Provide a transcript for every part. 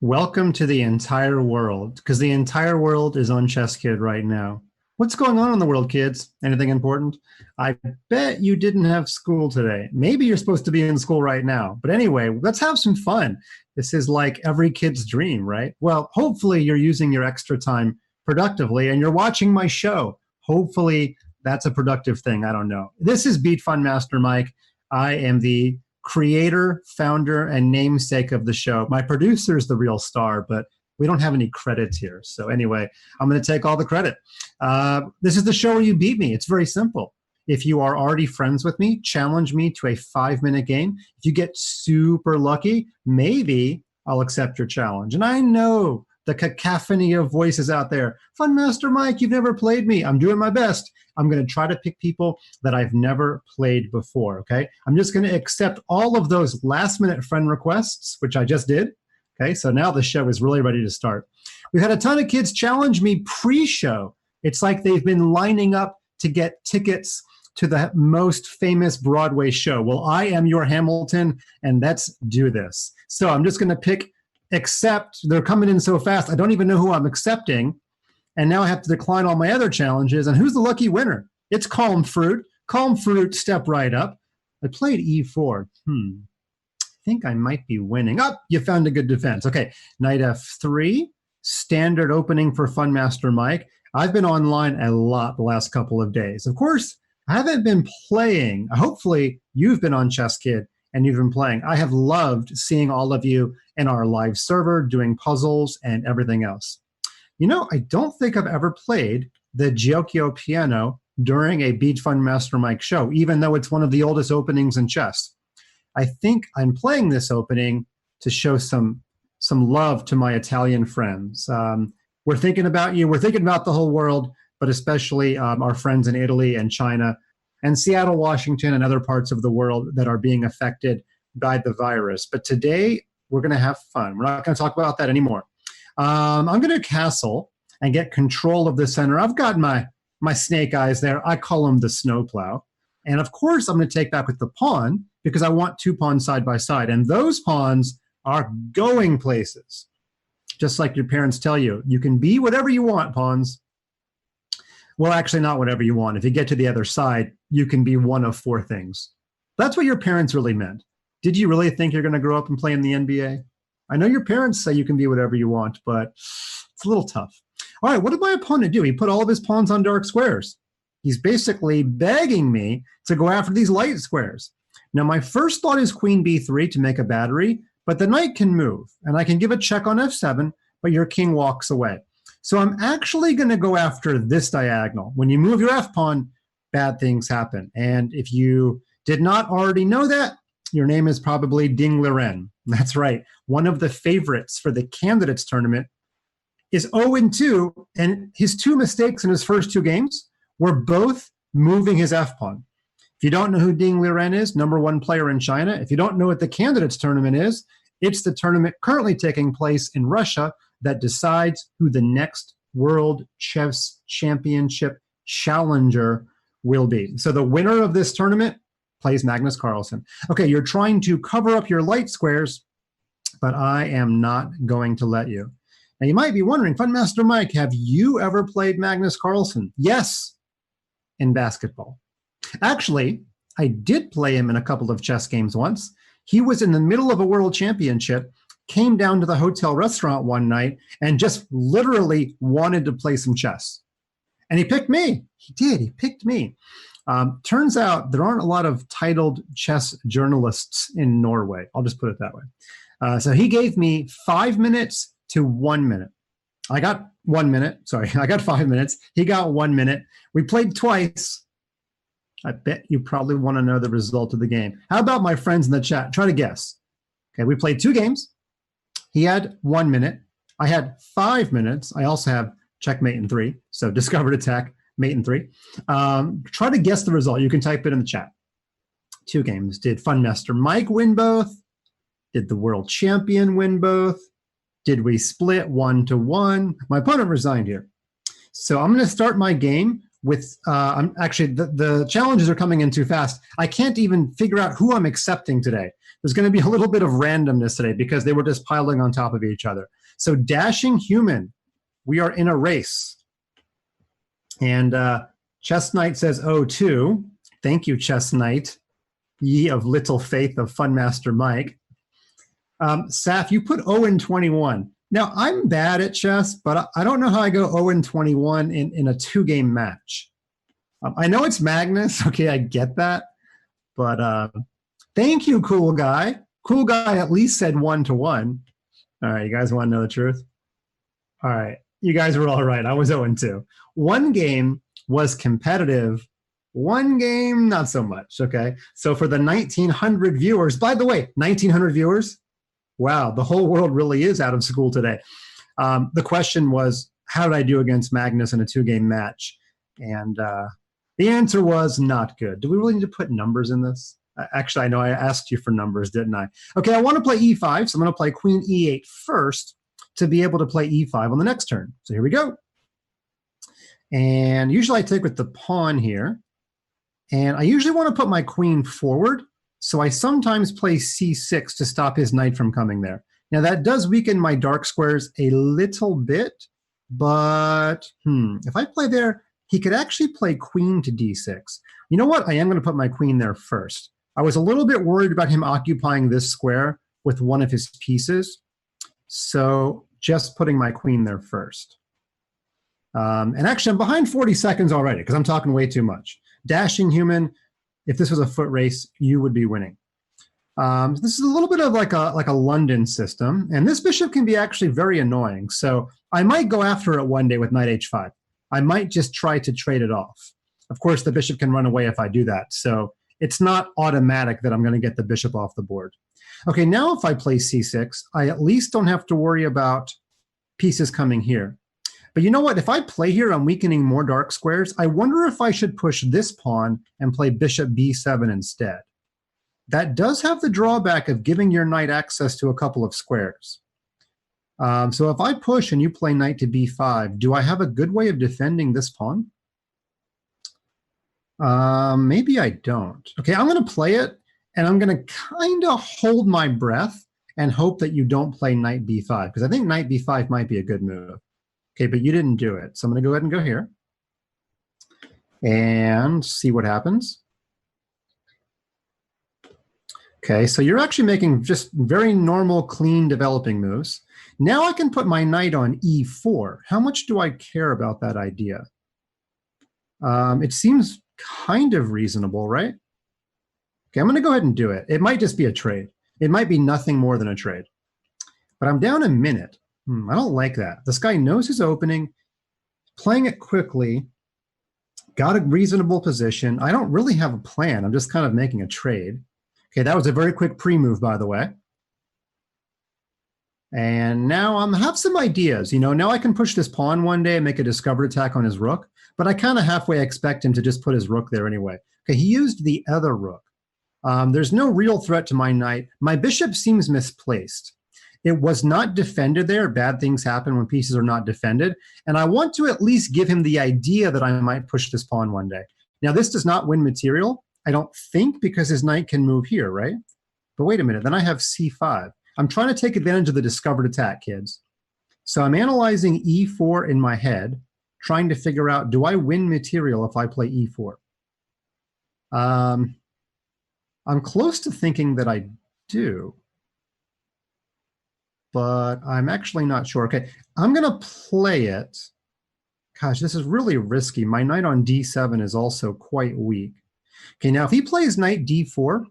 Welcome to the entire world, because the entire world is on ChessKid right now. What's going on in the world, kids? Anything important? I bet you didn't have school today. Maybe you're supposed to be in school right now. But anyway, let's have some fun. This is like every kid's dream, right? Well, hopefully you're using your extra time productively and you're watching my show. Hopefully that's a productive thing. I don't know. This is Beat FunMasterMike. I am the creator, founder, and namesake of the show. My producer is the real star, but we don't have any credits here. So anyway, I'm going to take all the credit. This is the show where you beat me. It's very simple. If you are already friends with me, challenge me to a 5-minute game. If you get super lucky, maybe I'll accept your challenge. And I know the cacophony of voices out there. FunMasterMike, you've never played me. I'm doing my best. I'm going to try to pick people that I've never played before, okay? I'm just going to accept all of those last-minute friend requests, which I just did, okay? So now the show is really ready to start. We've had a ton of kids challenge me pre-show. It's like they've been lining up to get tickets to the most famous Broadway show. Well, I am your Hamilton, and let's do this. So I'm just going to pick accept. They're coming in so fast, I don't even know who I'm accepting. And now I have to decline all my other challenges. And who's the lucky winner? It's Calm Fruit. Calm Fruit, step right up. I played E4. I think I might be winning. Oh, you found a good defense. Okay, Knight F3, standard opening for FunMasterMike. I've been online a lot the last couple of days. Of course, I haven't been playing. Hopefully, you've been on ChessKid and you've been playing. I have loved seeing all of you in our live server doing puzzles and everything else. You know, I don't think I've ever played the Giocchio piano during a Beat FunMasterMike show, even though it's one of the oldest openings in chess. I think I'm playing this opening to show some love to my Italian friends. We're thinking about you. We're thinking about the whole world, but especially our friends in Italy and China and Seattle, Washington, and other parts of the world that are being affected by the virus. But today, we're going to have fun. We're not going to talk about that anymore. I'm going to castle and get control of the center. I've got my snake eyes there. I call them the snowplow. And of course, I'm going to take back with the pawn because I want 2 pawns side by side. And those pawns are going places. Just like your parents tell you, you can be whatever you want, pawns. Well, actually, not whatever you want. If you get to the other side, you can be one of 4 things. That's what your parents really meant. Did you really think you're going to grow up and play in the NBA? I know your parents say you can be whatever you want, but it's a little tough. All right, what did my opponent do? He put all of his pawns on dark squares. He's basically begging me to go after these light squares. Now, my first thought is queen b3 to make a battery, but the knight can move, and I can give a check on f7, but your king walks away. So I'm actually going to go after this diagonal. When you move your f-pawn, bad things happen. And if you did not already know that, your name is probably Ding Liren. That's right. One of the favorites for the candidates tournament is 0-2, and his 2 mistakes in his first 2 games were both moving his f-pawn. If you don't know who Ding Liren is, #1 player in China. If you don't know what the candidates tournament is, it's the tournament currently taking place in Russia that decides who the next World Chess Championship challenger will be. So the winner of this tournament plays Magnus Carlsen. Okay, you're trying to cover up your light squares, but I am not going to let you. Now, you might be wondering, FunMasterMike, have you ever played Magnus Carlsen? Yes, in basketball. Actually, I did play him in a couple of chess games once. He was in the middle of a world championship, came down to the hotel restaurant one night, and just literally wanted to play some chess. And he picked me. He did. He picked me. Turns out there aren't a lot of titled chess journalists in Norway. I'll just put it that way. So he gave me 5 minutes to 1 minute. I got 1 minute. Sorry, I got 5 minutes. He got 1 minute. We played twice. I bet you probably want to know the result of the game. How about my friends in the chat? Try to guess. Okay, we played 2 games. He had 1 minute. I had 5 minutes. I also have checkmate in 3. So discovered attack. Mate in 3. Try to guess the result. You can type it in the chat. 2 games. Did FunMasterMike win both? Did the world champion win both? Did we split 1-1? My opponent resigned here. So I'm going to start my game with, I'm actually, the challenges are coming in too fast. I can't even figure out who I'm accepting today. There's going to be a little bit of randomness today because they were just piling on top of each other. So Dashing Human, we are in a race. And Chess Knight says 0-2. Thank you, Chess Knight, ye of little faith of FunMasterMike. Saf, you put 0-21. Now, I'm bad at chess, but I don't know how I go 0-21 in a 2-game match. I know it's Magnus. Okay, I get that. But thank you, cool guy. Cool guy at least said 1-1. All right, you guys want to know the truth? All right, you guys were all right. I was 0-2. One game was competitive. One game, not so much, okay? So for the 1,900 viewers, by the way, 1,900 viewers, wow, the whole world really is out of school today. The question was, how did I do against Magnus in a 2-game match? And the answer was not good. Do we really need to put numbers in this? Actually, I know I asked you for numbers, didn't I? Okay, I want to play e5, so I'm going to play queen e8 first to be able to play e5 on the next turn. So here we go. And usually I take with the pawn here. And I usually want to put my queen forward. So I sometimes play c6 to stop his knight from coming there. Now that does weaken my dark squares a little bit, but if I play there, he could actually play queen to d6. You know what? I am going to put my queen there first. I was a little bit worried about him occupying this square with one of his pieces. So just putting my queen there first. And actually, I'm behind 40 seconds already because I'm talking way too much. Dashing Human, if this was a foot race, you would be winning. This is a little bit of like a London system, and this bishop can be actually very annoying. So I might go after it one day with knight h5. I might just try to trade it off. Of course, the bishop can run away if I do that. So it's not automatic that I'm going to get the bishop off the board. Okay, now if I play c6, I at least don't have to worry about pieces coming here. But you know what? If I play here, I'm weakening more dark squares. I wonder if I should push this pawn and play bishop b7 instead. That does have the drawback of giving your knight access to a couple of squares. So if I push and you play knight to b5, do I have a good way of defending this pawn? Maybe I don't. Okay, I'm going to play it, and I'm going to kind of hold my breath and hope that you don't play knight b5, because I think knight b5 might be a good move. Okay, but you didn't do it. So I'm going to go ahead and go here and see what happens. Okay, so you're actually making just very normal, clean developing moves. Now I can put my knight on e4. How much do I care about that idea? It seems kind of reasonable, right? Okay, I'm going to go ahead and do it. It might just be a trade. It might be nothing more than a trade. But I'm down a minute. I don't like that. This guy knows his opening, playing it quickly, got a reasonable position. I don't really have a plan. I'm just kind of making a trade. Okay, that was a very quick pre-move, by the way. And now I have some ideas. You know, now I can push this pawn one day and make a discovered attack on his rook, but I kind of halfway expect him to just put his rook there anyway. Okay, he used the other rook. There's no real threat to my knight. My bishop seems misplaced. It was not defended there. Bad things happen when pieces are not defended. And I want to at least give him the idea that I might push this pawn one day. Now, this does not win material, I don't think, because his knight can move here, right? But wait a minute, then I have c5. I'm trying to take advantage of the discovered attack, kids. So I'm analyzing e4 in my head, trying to figure out, do I win material if I play e4? I'm close to thinking that I do, but I'm actually not sure. Okay, I'm going to play it. Gosh, this is really risky. My knight on d7 is also quite weak. Okay, now if he plays knight d4,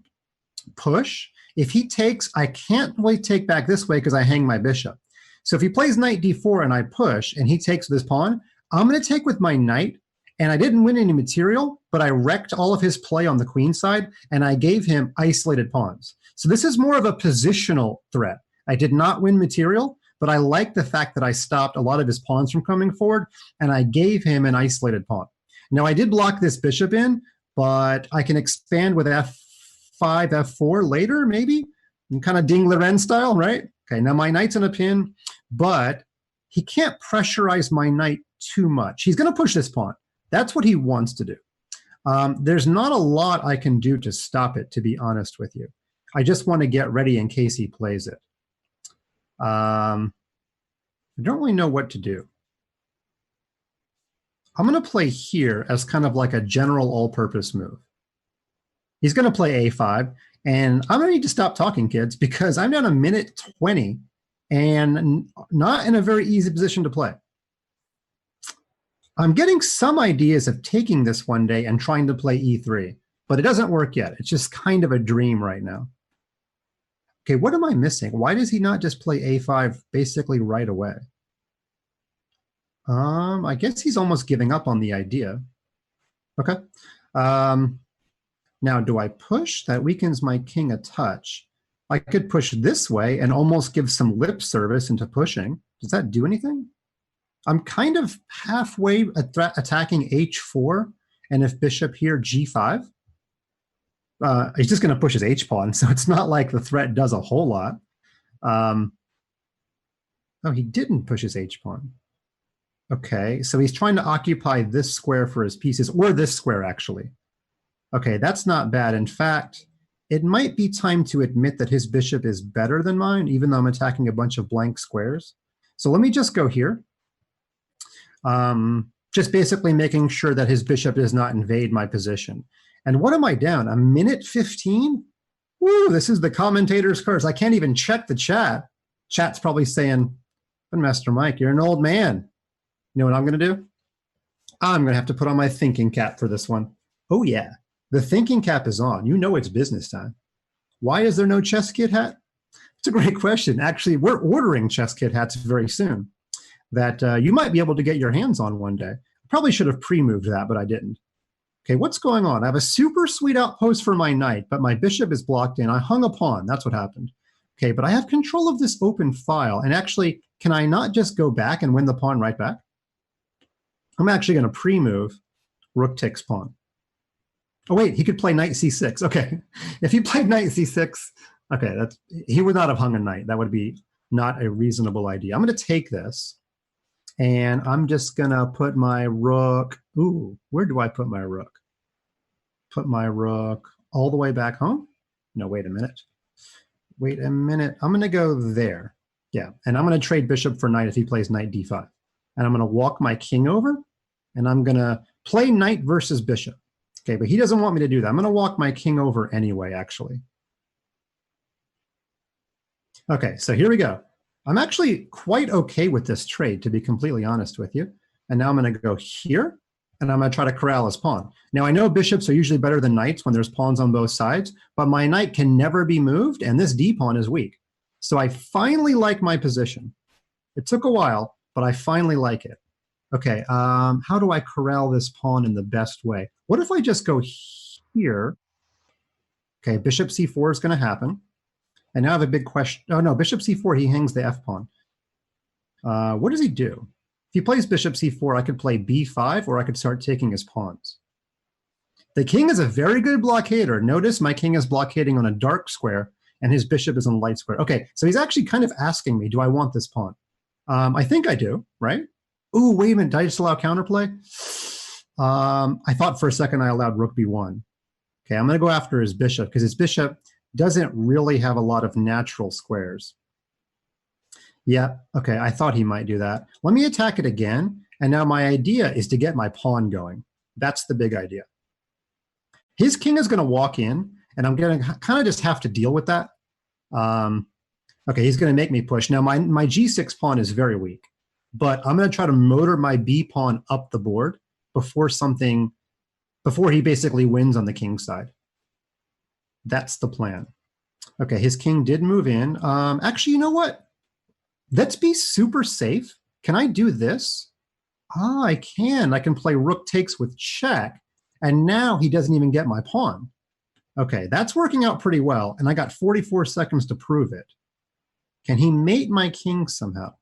push. If he takes, I can't really take back this way because I hang my bishop. So if he plays knight d4 and I push and he takes this pawn, I'm going to take with my knight, and I didn't win any material, but I wrecked all of his play on the queen side, and I gave him isolated pawns. So this is more of a positional threat. I did not win material, but I like the fact that I stopped a lot of his pawns from coming forward, and I gave him an isolated pawn. Now, I did block this bishop in, but I can expand with f5, f4 later, maybe? Kind of Ding Liren style, right? Okay, now my knight's in a pin, but he can't pressurize my knight too much. He's going to push this pawn, That's what he wants to do. There's not a lot I can do to stop it, to be honest with you. I just want to get ready in case he plays it. I don't really know what to do. I'm going to play here as kind of like a general all-purpose move. He's going to play a5, and I'm going to need to stop talking, kids, because I'm down a minute 20 and not in a very easy position to play. I'm getting some ideas of taking this one day and trying to play e3, but it doesn't work yet. It's just kind of a dream right now. Okay, what am I missing? Why does he not just play a5 basically right away? I guess he's almost giving up on the idea. Okay. Now, do I push? That weakens my king a touch. I could push this way and almost give some lip service into pushing. Does that do anything? I'm kind of halfway attacking h4, and if bishop here, g5. He's just going to push his h-pawn, so it's not like the threat does a whole lot. Oh, he didn't push his h-pawn. Okay, so he's trying to occupy this square for his pieces, or this square, actually. Okay, that's not bad. In fact, it might be time to admit that his bishop is better than mine, even though I'm attacking a bunch of blank squares. So let me just go here. Just basically making sure that his bishop does not invade my position. And what am I down? A minute 15? Woo, this is the commentator's curse. I can't even check the chat. Chat's probably saying, FunMasterMike, you're an old man. You know what I'm going to do? I'm going to have to put on my thinking cap for this one. Oh, yeah. The thinking cap is on. You know it's business time. Why is there no ChessKid hat? It's a great question. Actually, we're ordering ChessKid hats very soon that you might be able to get your hands on one day. I probably should have pre-moved that, but I didn't. Okay, what's going on? I have a super sweet outpost for my knight, but my bishop is blocked in. I hung a pawn. That's what happened. Okay, but I have control of this open file. And actually, can I not just go back and win the pawn right back? I'm actually going to pre-move rook takes pawn. Oh, wait, he could play knight c6. Okay, if he played knight c6, okay, he would not have hung a knight. That would be not a reasonable idea. I'm going to take this, and I'm just going to put my rook. Ooh, where do I put my rook? Put my rook all the way back home? No, wait a minute. Wait a minute. I'm going to go there. Yeah, and I'm going to trade bishop for knight if he plays knight d5. And I'm going to walk my king over, and I'm going to play knight versus bishop. Okay, but he doesn't want me to do that. I'm going to walk my king over anyway, actually. Okay, so here we go. I'm actually quite okay with this trade, to be completely honest with you. And now I'm going to go here, and I'm going to try to corral his pawn. Now, I know bishops are usually better than knights when there's pawns on both sides, but my knight can never be moved, and this d-pawn is weak. So I finally like my position. It took a while, but I finally like it. Okay, how do I corral this pawn in the best way? What if I just go here? Okay, bishop c4 is going to happen. And now I have a big question. Oh, no, bishop c4, he hangs the f-pawn. What does he do? If he plays bishop c4, I could play b5, or I could start taking his pawns. The king is a very good blockader. Notice my king is blockading on a dark square, and his bishop is on a light square. Okay, so he's actually kind of asking me, do I want this pawn? I think I do, right? Ooh, wait a minute, did I just allow counterplay? I thought for a second I allowed rook b1. Okay, I'm going to go after his bishop, because his bishop doesn't really have a lot of natural squares. Yeah, okay, I thought he might do that. Let me attack it again, and now my idea is to get my pawn going. That's the big idea. His king is going to walk in, and I'm going to kind of just have to deal with that. Okay, he's going to make me push. Now, my g6 pawn is very weak, but I'm going to try to motor my b pawn up the board before he basically wins on the king side. That's the plan. Okay, his king did move in. Actually, you know what? Let's be super safe. Can I do this? Ah, I can. I can play rook takes with check, and now he doesn't even get my pawn. Okay, that's working out pretty well, and I got 44 seconds to prove it. Can he mate my king somehow?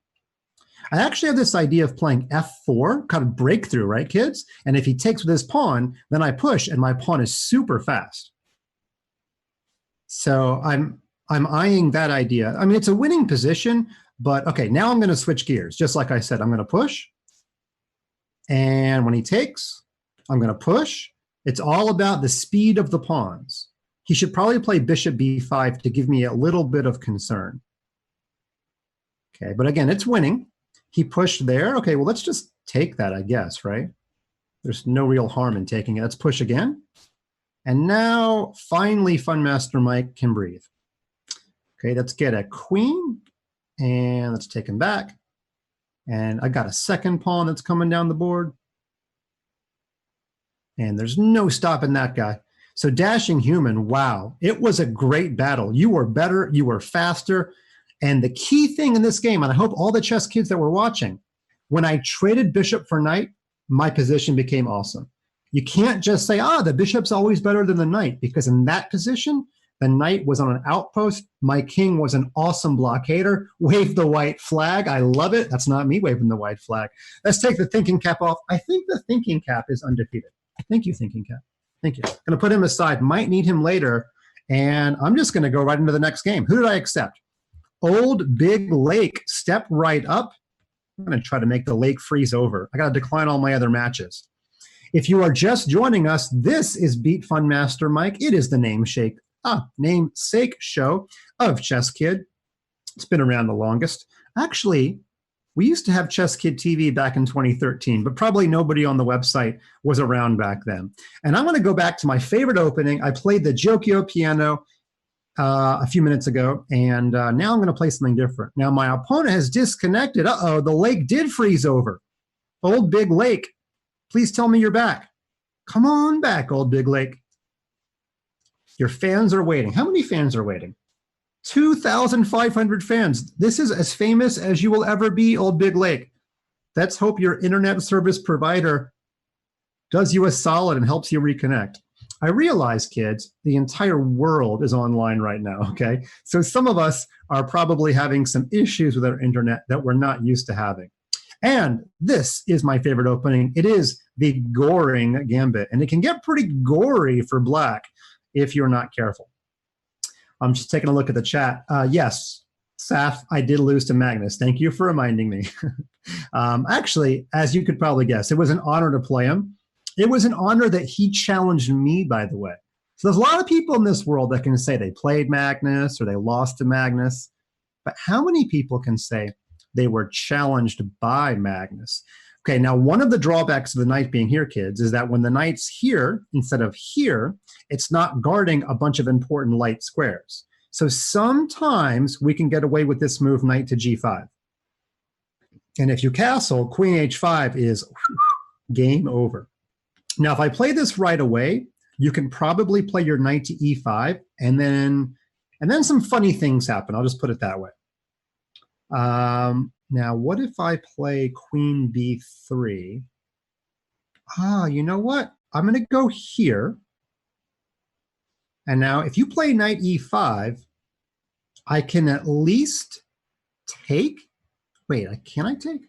I actually have this idea of playing f4, kind of breakthrough, right, kids? And if he takes with his pawn, then I push, and my pawn is super fast. So I'm eyeing that idea. I mean, it's a winning position, but okay, now I'm going to switch gears. Just like I said, I'm going to push. And when he takes, I'm going to push. It's all about the speed of the pawns. He should probably play bishop b5 to give me a little bit of concern. Okay, but again, it's winning. He pushed there. Okay, well, let's just take that, I guess, right? There's no real harm in taking it. Let's push again. And now, finally, FunMasterMike can breathe. Okay, let's get a queen, and let's take him back. And I got a second pawn that's coming down the board. And there's no stopping that guy. So Dashing Human, wow, it was a great battle. You were better, you were faster. And the key thing in this game, and I hope all the chess kids that were watching, when I traded bishop for knight, my position became awesome. You can't just say, the bishop's always better than the knight, because in that position, the knight was on an outpost. My king was an awesome blockader. Wave the white flag. I love it. That's not me waving the white flag. Let's take the thinking cap off. I think the thinking cap is undefeated. Thank you, thinking cap. Thank you. I'm going to put him aside. Might need him later. And I'm just going to go right into the next game. Who did I accept? Old Big Lake. Step right up. I'm going to try to make the lake freeze over. I got to decline all my other matches. If you are just joining us, this is Beat FunMasterMike. It is the namesake show of ChessKid. It's been around the longest. Actually, we used to have ChessKid TV back in 2013, but probably nobody on the website was around back then. And I'm going to go back to my favorite opening. I played the Giocchio piano a few minutes ago, and now I'm going to play something different. Now, my opponent has disconnected. Uh-oh, the lake did freeze over. Old Big Lake, please tell me you're back. Come on back, Old Big Lake. Your fans are waiting. How many fans are waiting? 2,500 fans. This is as famous as you will ever be, Old Big Lake. Let's hope your internet service provider does you a solid and helps you reconnect. I realize, kids, the entire world is online right now, okay? So some of us are probably having some issues with our internet that we're not used to having. And this is my favorite opening. It is the Goring Gambit, and it can get pretty gory for black if you're not careful. I'm just taking a look at the chat. Yes, Saf, I did lose to Magnus. Thank you for reminding me. Actually, as you could probably guess, it was an honor to play him. It was an honor that he challenged me, by the way. So there's a lot of people in this world that can say they played Magnus or they lost to Magnus. But how many people can say they were challenged by Magnus? Okay, now one of the drawbacks of the knight being here, kids, is that when the knight's here instead of here, it's not guarding a bunch of important light squares. So sometimes we can get away with this move, knight to g5. And if you castle, queen h5 is game over. Now, if I play this right away, you can probably play your knight to e5, and then some funny things happen. I'll just put it that way. Now, what if I play queen b3? You know what? I'm going to go here. And now, if you play knight e5, I can at least take. Wait, can I take?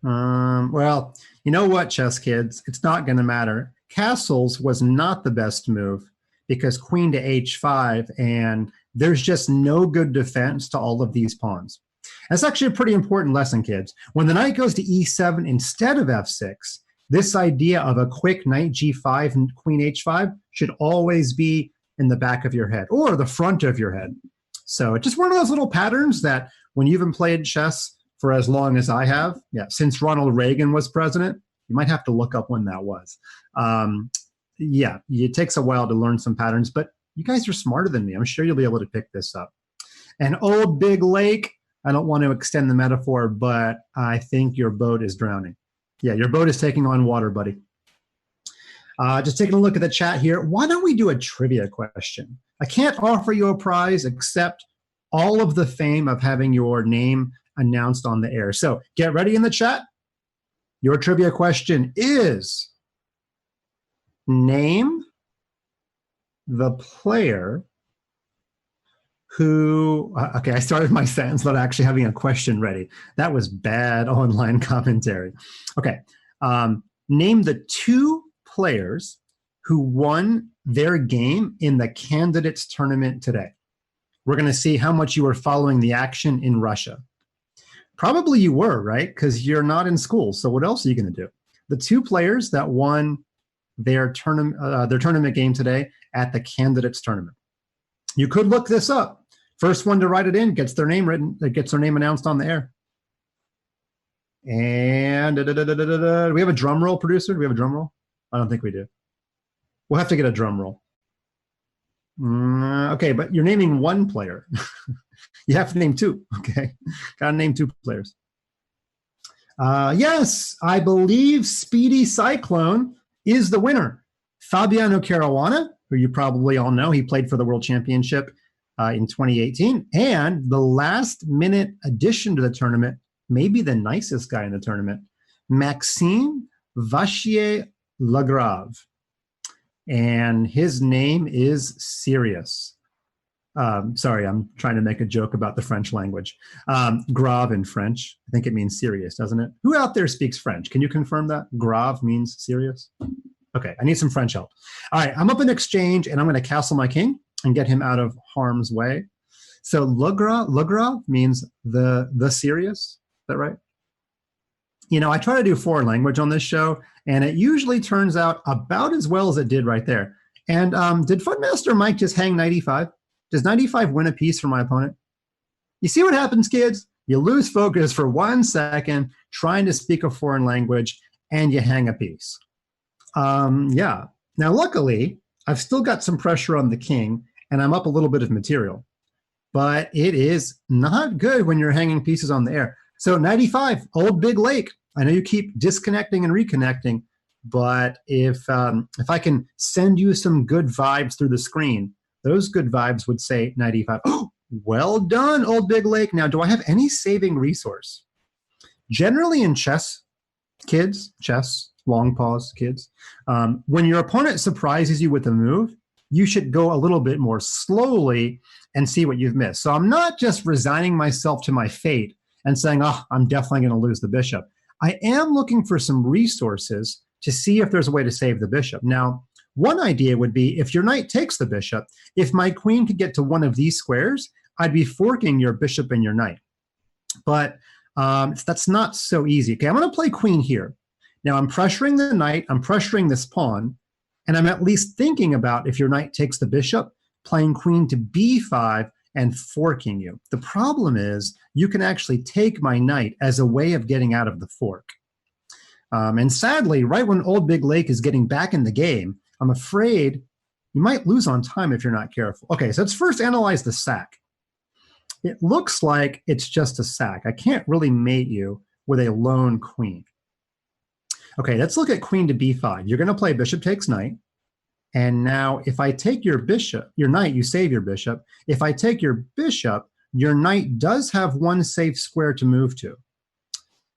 Well, you know what, chess kids? It's not going to matter. Castles was not the best move because queen to h5, and there's just no good defense to all of these pawns. That's actually a pretty important lesson, kids. When the knight goes to e7 instead of f6, this idea of a quick knight g5 and queen h5 should always be in the back of your head or the front of your head. So it's just one of those little patterns that when you've been playing chess for as long as I have, since Ronald Reagan was president, you might have to look up when that was. It takes a while to learn some patterns, but you guys are smarter than me. I'm sure you'll be able to pick this up. And Old Big Lake, I don't want to extend the metaphor, but I think your boat is drowning. Yeah, your boat is taking on water, buddy. Just taking a look at the chat here. Why don't we do a trivia question? I can't offer you a prize except all of the fame of having your name announced on the air. So get ready in the chat. Your trivia question is, name the player who, okay, I started my sentence without actually having a question ready. That was bad online commentary. Okay, name the two players who won their game in the candidates tournament today. We're going to see how much you were following the action in Russia. Probably you were, right? Because you're not in school. So what else are you going to do? The two players that won their tournament game today at the Candidates Tournament. You could look this up. First one to write it in gets their name written, gets their name announced on the air. And do we have a drum roll, producer? Do we have a drum roll? I don't think we do. We'll have to get a drum roll. Okay, but you're naming one player. You have to name two, okay? Got to name two players. Yes, I believe Speedy Cyclone is the winner. Fabiano Caruana, who you probably all know, he played for the World Championship in 2018. And the last-minute addition to the tournament, maybe the nicest guy in the tournament, Maxime Vachier-Lagrave. And his name is Sirius. Sorry, I'm trying to make a joke about the French language. Grave in French, I think it means serious, doesn't it? Who out there speaks French? Can you confirm that? Grave means serious? Okay, I need some French help. All right, I'm up in exchange, and I'm going to castle my king and get him out of harm's way. So le grave means the serious. Is that right? You know, I try to do foreign language on this show, and it usually turns out about as well as it did right there. And did FunMasterMike just hang 95? Does 95 win a piece for my opponent? You see what happens, kids? You lose focus for 1 second trying to speak a foreign language, and you hang a piece. Yeah. Now, luckily, I've still got some pressure on the king, and I'm up a little bit of material. But it is not good when you're hanging pieces on the air. So 95, Old Big Lake. I know you keep disconnecting and reconnecting, but if I can send you some good vibes through the screen, those good vibes would say 95. Oh, well done, Old Big Lake. Now, do I have any saving resource? Generally in chess, kids, chess, long pause, kids, when your opponent surprises you with a move, you should go a little bit more slowly and see what you've missed. So I'm not just resigning myself to my fate and saying, oh, I'm definitely going to lose the bishop. I am looking for some resources to see if there's a way to save the bishop. Now, one idea would be if your knight takes the bishop, if my queen could get to one of these squares, I'd be forking your bishop and your knight. But that's not so easy. Okay, I'm going to play queen here. Now, I'm pressuring the knight, I'm pressuring this pawn, and I'm at least thinking about, if your knight takes the bishop, playing queen to b5 and forking you. The problem is you can actually take my knight as a way of getting out of the fork. And sadly, right when Old Big Lake is getting back in the game, I'm afraid you might lose on time if you're not careful. Okay, so let's first analyze the sack. It looks like it's just a sack. I can't really mate you with a lone queen. Okay, let's look at queen to b5. You're going to play bishop takes knight. And now if I take your bishop, your knight, you save your bishop. If I take your bishop, your knight does have one safe square to move to.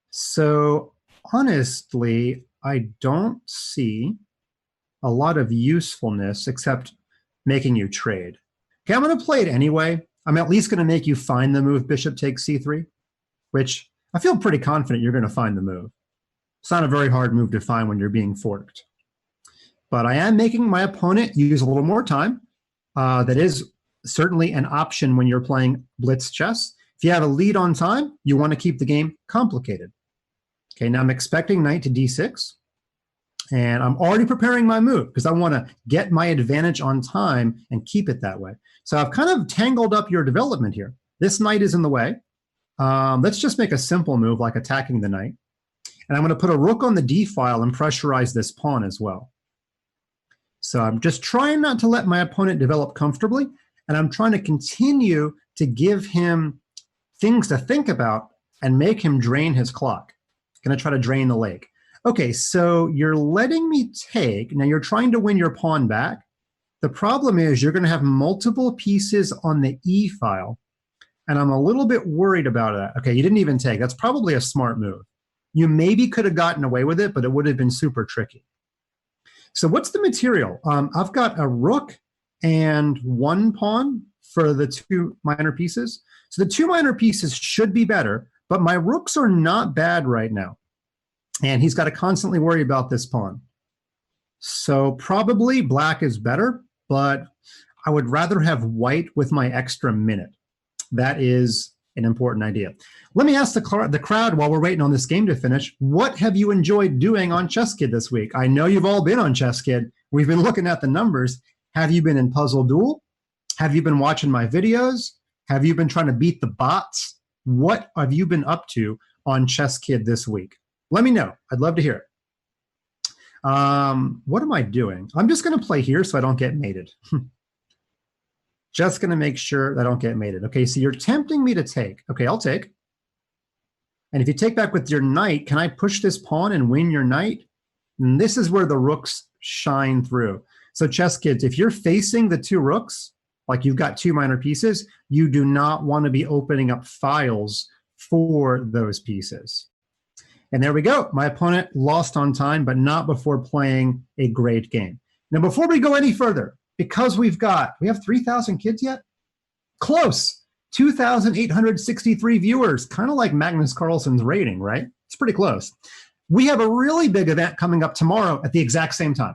So honestly, I don't see a lot of usefulness except making you trade. Okay, I'm going to play it anyway. I'm at least going to make you find the move bishop takes c3, which I feel pretty confident you're going to find the move. It's not a very hard move to find when you're being forked. But I am making my opponent use a little more time. That is certainly an option when you're playing blitz chess. If you have a lead on time, you want to keep the game complicated. Okay, now I'm expecting knight to d6. And I'm already preparing my move because I want to get my advantage on time and keep it that way. So I've kind of tangled up your development here. This knight is in the way. Let's just make a simple move like attacking the knight. And I'm going to put a rook on the d file and pressurize this pawn as well. So I'm just trying not to let my opponent develop comfortably, and I'm trying to continue to give him things to think about and make him drain his clock. Going to try to drain the lake. Okay, so you're letting me take. Now you're trying to win your pawn back. The problem is you're going to have multiple pieces on the e file, and I'm a little bit worried about that. Okay, you didn't even take. That's probably a smart move. You maybe could have gotten away with it, but it would have been super tricky. So what's the material? I've got a rook and one pawn for the two minor pieces. So the two minor pieces should be better, but my rooks are not bad right now. And he's got to constantly worry about this pawn. So probably black is better, but I would rather have white with my extra minute. That is an important idea. Let me ask the crowd while we're waiting on this game to finish, what have you enjoyed doing on ChessKid this week? I know you've all been on ChessKid. We've been looking at the numbers. Have you been in Puzzle Duel? Have you been watching my videos? Have you been trying to beat the bots? What have you been up to on ChessKid this week? Let me know. I'd love to hear it. What am I doing? I'm just going to play here so I don't get mated. Just going to make sure that I don't get mated. Okay, so you're tempting me to take. Okay, I'll take. And if you take back with your knight, can I push this pawn and win your knight? And this is where the rooks shine through. So chess kids, if you're facing the two rooks, like you've got two minor pieces, you do not want to be opening up files for those pieces. And there we go. My opponent lost on time, but not before playing a great game. Now, before we go any further, because we have 3,000 kids yet? Close. 2,863 viewers, kind of like Magnus Carlsen's rating, right? It's pretty close. We have a really big event coming up tomorrow at the exact same time.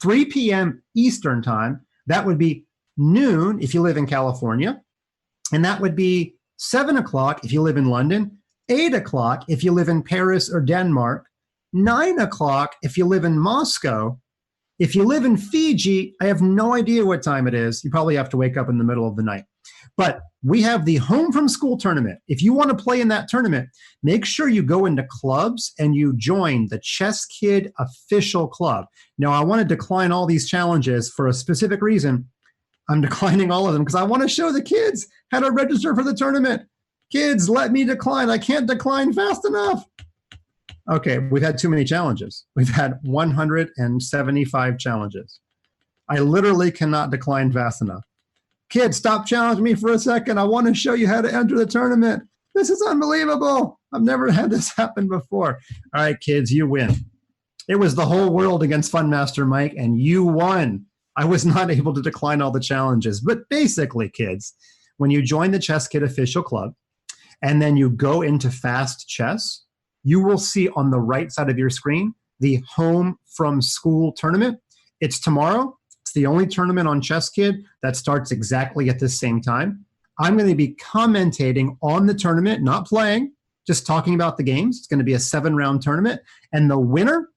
3 p.m. Eastern time. That would be noon if you live in California. And that would be 7 o'clock if you live in London, 8 o'clock if you live in Paris or Denmark, 9 o'clock if you live in Moscow. If you live in Fiji, I have no idea what time it is. You probably have to wake up in the middle of the night. But we have the Home from School tournament. If you want to play in that tournament, make sure you go into clubs and you join the ChessKid official club. Now, I want to decline all these challenges for a specific reason. I'm declining all of them because I want to show the kids how to register for the tournament. Kids, let me decline. I can't decline fast enough. Okay, we've had too many challenges. We've had 175 challenges. I literally cannot decline fast enough. Kids, stop challenging me for a second. I want to show you how to enter the tournament. This is unbelievable. I've never had this happen before. All right, kids, you win. It was the whole world against FunMasterMike, and you won. I was not able to decline all the challenges. But basically, kids, when you join the ChessKid official club, and then you go into Fast Chess, you will see on the right side of your screen the Home from School tournament. It's tomorrow. It's the only tournament on ChessKid that starts exactly at the same time. I'm going to be commentating on the tournament, not playing, just talking about the games. It's going to be a 7-round tournament. And the winner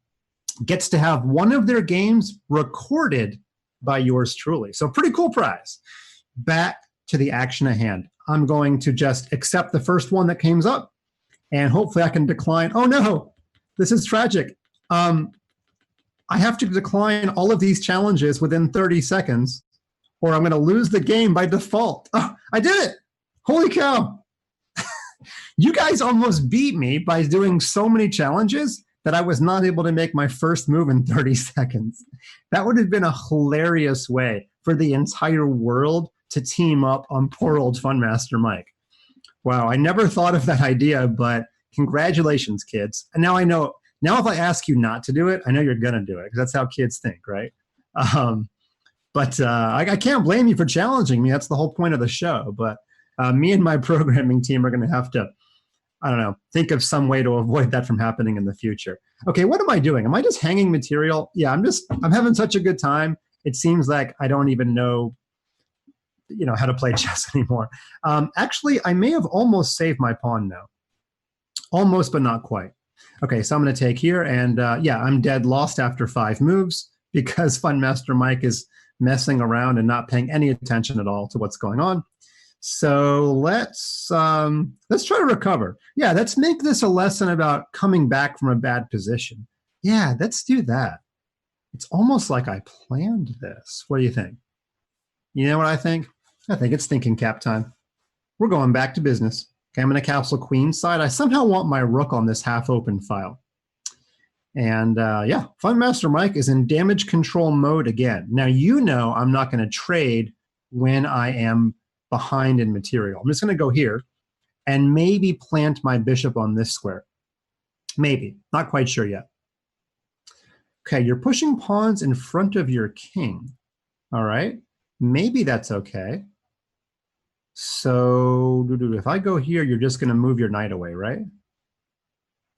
gets to have one of their games recorded by yours truly. So pretty cool prize. Back to the action at hand. I'm going to just accept the first one that comes up. And hopefully I can decline. Oh, no, this is tragic. I have to decline all of these challenges within 30 seconds, or I'm going to lose the game by default. Oh, I did it. Holy cow. You guys almost beat me by doing so many challenges that I was not able to make my first move in 30 seconds. That would have been a hilarious way for the entire world to team up on poor old FunMasterMike. Wow, I never thought of that idea, but congratulations, kids. And now I know, now if I ask you not to do it, I know you're going to do it because that's how kids think, right? I can't blame you for challenging me. That's the whole point of the show. But me and my programming team are going to have to, I don't know, think of some way to avoid that from happening in the future. Okay, what am I doing? Am I just hanging material? Yeah, I'm having such a good time. It seems like I don't even know how to play chess anymore. Actually, I may have almost saved my pawn now. Almost, but not quite. Okay, so I'm going to take here, and yeah, I'm dead lost after 5 moves because FunMasterMike is messing around and not paying any attention at all to what's going on. So let's try to recover. Yeah, let's make this a lesson about coming back from a bad position. Yeah, let's do that. It's almost like I planned this. What do you think? You know what I think? I think it's thinking cap time. We're going back to business. Okay, I'm going to castle queen side. I somehow want my rook on this half-open file. And yeah, FunMasterMike is in damage control mode again. Now, I'm not going to trade when I am behind in material. I'm just going to go here and maybe plant my bishop on this square. Maybe. Not quite sure yet. Okay, you're pushing pawns in front of your king. All right. Maybe that's okay. So if I go here, you're just going to move your knight away, right?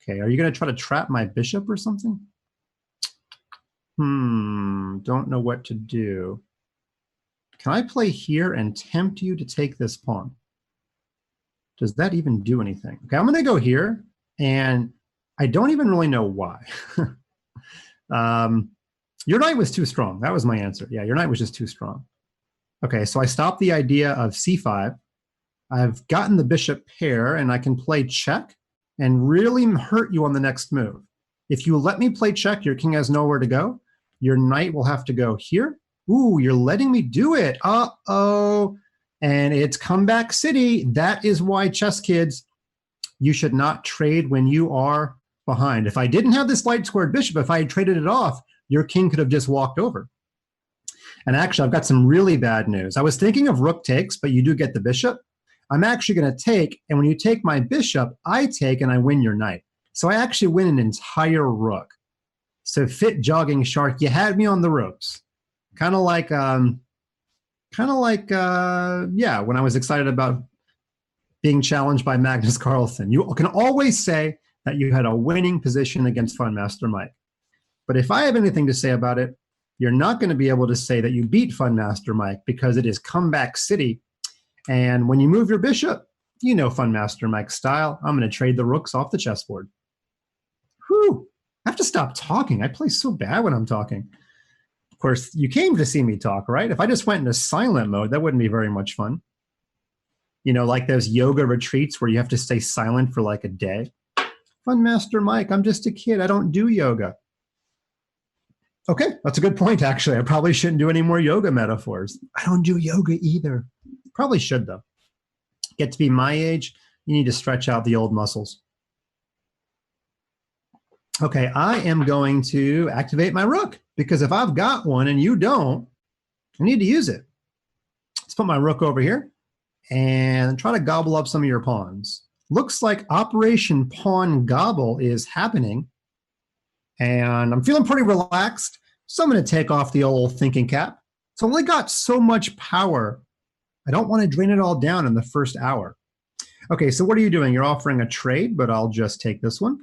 Okay, are you going to try to trap my bishop or something? Don't know what to do. Can I play here and tempt you to take this pawn? Does that even do anything? Okay, I'm going to go here, and I don't even really know why. Your knight was too strong. That was my answer. Yeah, your knight was just too strong. Okay, so I stopped the idea of c5. I've gotten the bishop pair, and I can play check and really hurt you on the next move. If you let me play check, your king has nowhere to go. Your knight will have to go here. Ooh, you're letting me do it. Uh-oh. And it's comeback city. That is why, chess kids, you should not trade when you are behind. If I didn't have this light squared bishop, if I had traded it off, your king could have just walked over. And actually, I've got some really bad news. I was thinking of rook takes, but you do get the bishop. I'm actually going to take, and when you take my bishop, I take and I win your knight. So I actually win an entire rook. So fit jogging shark, you had me on the ropes. Kind of like, yeah, when I was excited about being challenged by Magnus Carlsen. You can always say that you had a winning position against FunMasterMike. But if I have anything to say about it, you're not going to be able to say that you beat FunMasterMike because it is comeback city. And when you move your bishop, you know FunMasterMike's style. I'm going to trade the rooks off the chessboard. Whew. I have to stop talking. I play so bad when I'm talking. Of course, you came to see me talk, right? If I just went into silent mode, that wouldn't be very much fun. You know, like those yoga retreats where you have to stay silent for like a day. FunMasterMike, I'm just a kid. I don't do yoga. Okay, that's a good point, actually. I probably shouldn't do any more yoga metaphors. I don't do yoga either. Probably should, though. Get to be my age, you need to stretch out the old muscles. Okay, I am going to activate my rook, because if I've got one and you don't, I need to use it. Let's put my rook over here and try to gobble up some of your pawns. Looks like Operation Pawn Gobble is happening, and I'm feeling pretty relaxed, so I'm going to take off the old thinking cap. It's only got so much power. I don't want to drain it all down in the first hour. Okay, so what are you doing? You're offering a trade, but I'll just take this one,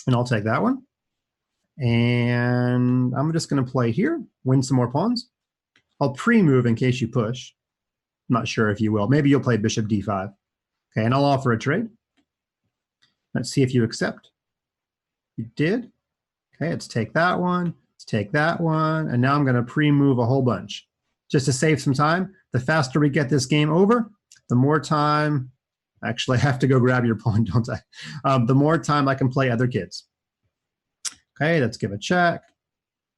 and I'll take that one. And I'm just going to play here, win some more pawns. I'll pre-move in case you push. I'm not sure if you will. Maybe you'll play bishop d5. Okay, and I'll offer a trade. Let's see if you accept. You did. Okay, let's take that one. Let's take that one. And now I'm going to pre-move a whole bunch. Just to save some time, the faster we get this game over, the more time, actually I have to go grab your pawn, don't I? The more time I can play other kids. Okay, let's give a check.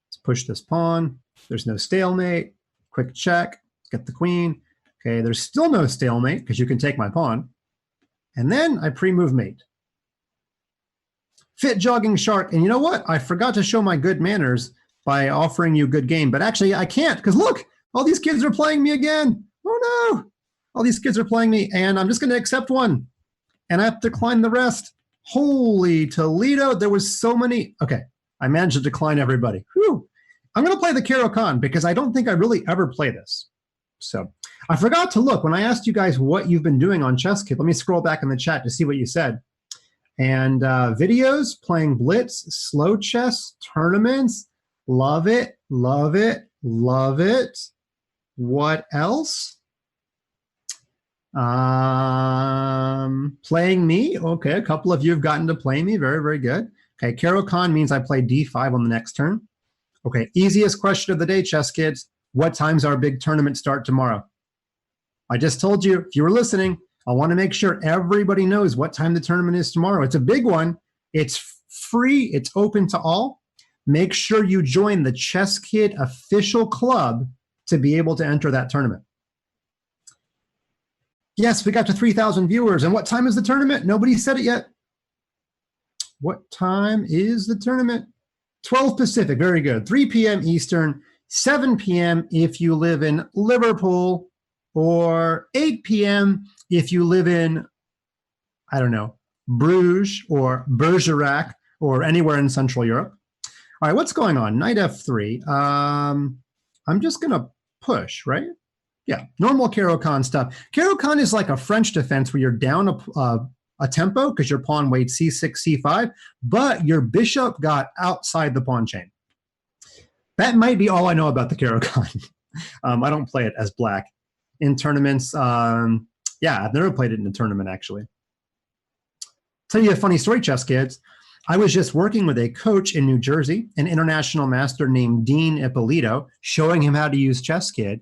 Let's push this pawn. There's no stalemate. Quick check, get the queen. Okay, there's still no stalemate because you can take my pawn. And then I pre-move mate. Fit jogging shark. And you know what? I forgot to show my good manners by offering you good game, but actually I can't because look, all these kids are playing me again. Oh no, all these kids are playing me and I'm just gonna accept one and I have to decline the rest. Holy Toledo, there was so many. Okay, I managed to decline everybody. Whew. I'm gonna play the Caro-Kann because I don't think I really ever play this. So I forgot to look when I asked you guys what you've been doing on ChessKid. Let me scroll back in the chat to see what you said. And videos, playing blitz, slow chess, tournaments, love it, love it, love it. What else? Playing me. Okay, a couple of you have gotten to play me. Very, very good. Okay, Caro-Kann means I play d5 on the next turn. Okay, easiest question of the day, chess kids. What time's our big tournament start tomorrow? I just told you, if you were listening, I want to make sure everybody knows what time the tournament is tomorrow. It's a big one. It's free. It's open to all. Make sure you join the ChessKid official club to be able to enter that tournament. Yes, we got to 3,000 viewers. And what time is the tournament? Nobody said it yet. What time is the tournament? 12 Pacific. Very good. 3 p.m. Eastern, 7 p.m. if you live in Liverpool, or 8 p.m. if you live in, I don't know, Bruges or Bergerac or anywhere in Central Europe. All right, what's going on? Knight f3. I'm just going to push, right? Yeah, normal Caro-Kann stuff. Caro-Kann is like a French defense where you're down a tempo because your pawn weighed c6, c5, but your bishop got outside the pawn chain. That might be all I know about the Caro-Kann. I don't play it as black. In tournaments, Yeah, I've never played it in a tournament, actually. Tell you a funny story, chess kids. I was just working with a coach in New Jersey, an international master named Dean Ippolito, showing him how to use ChessKid.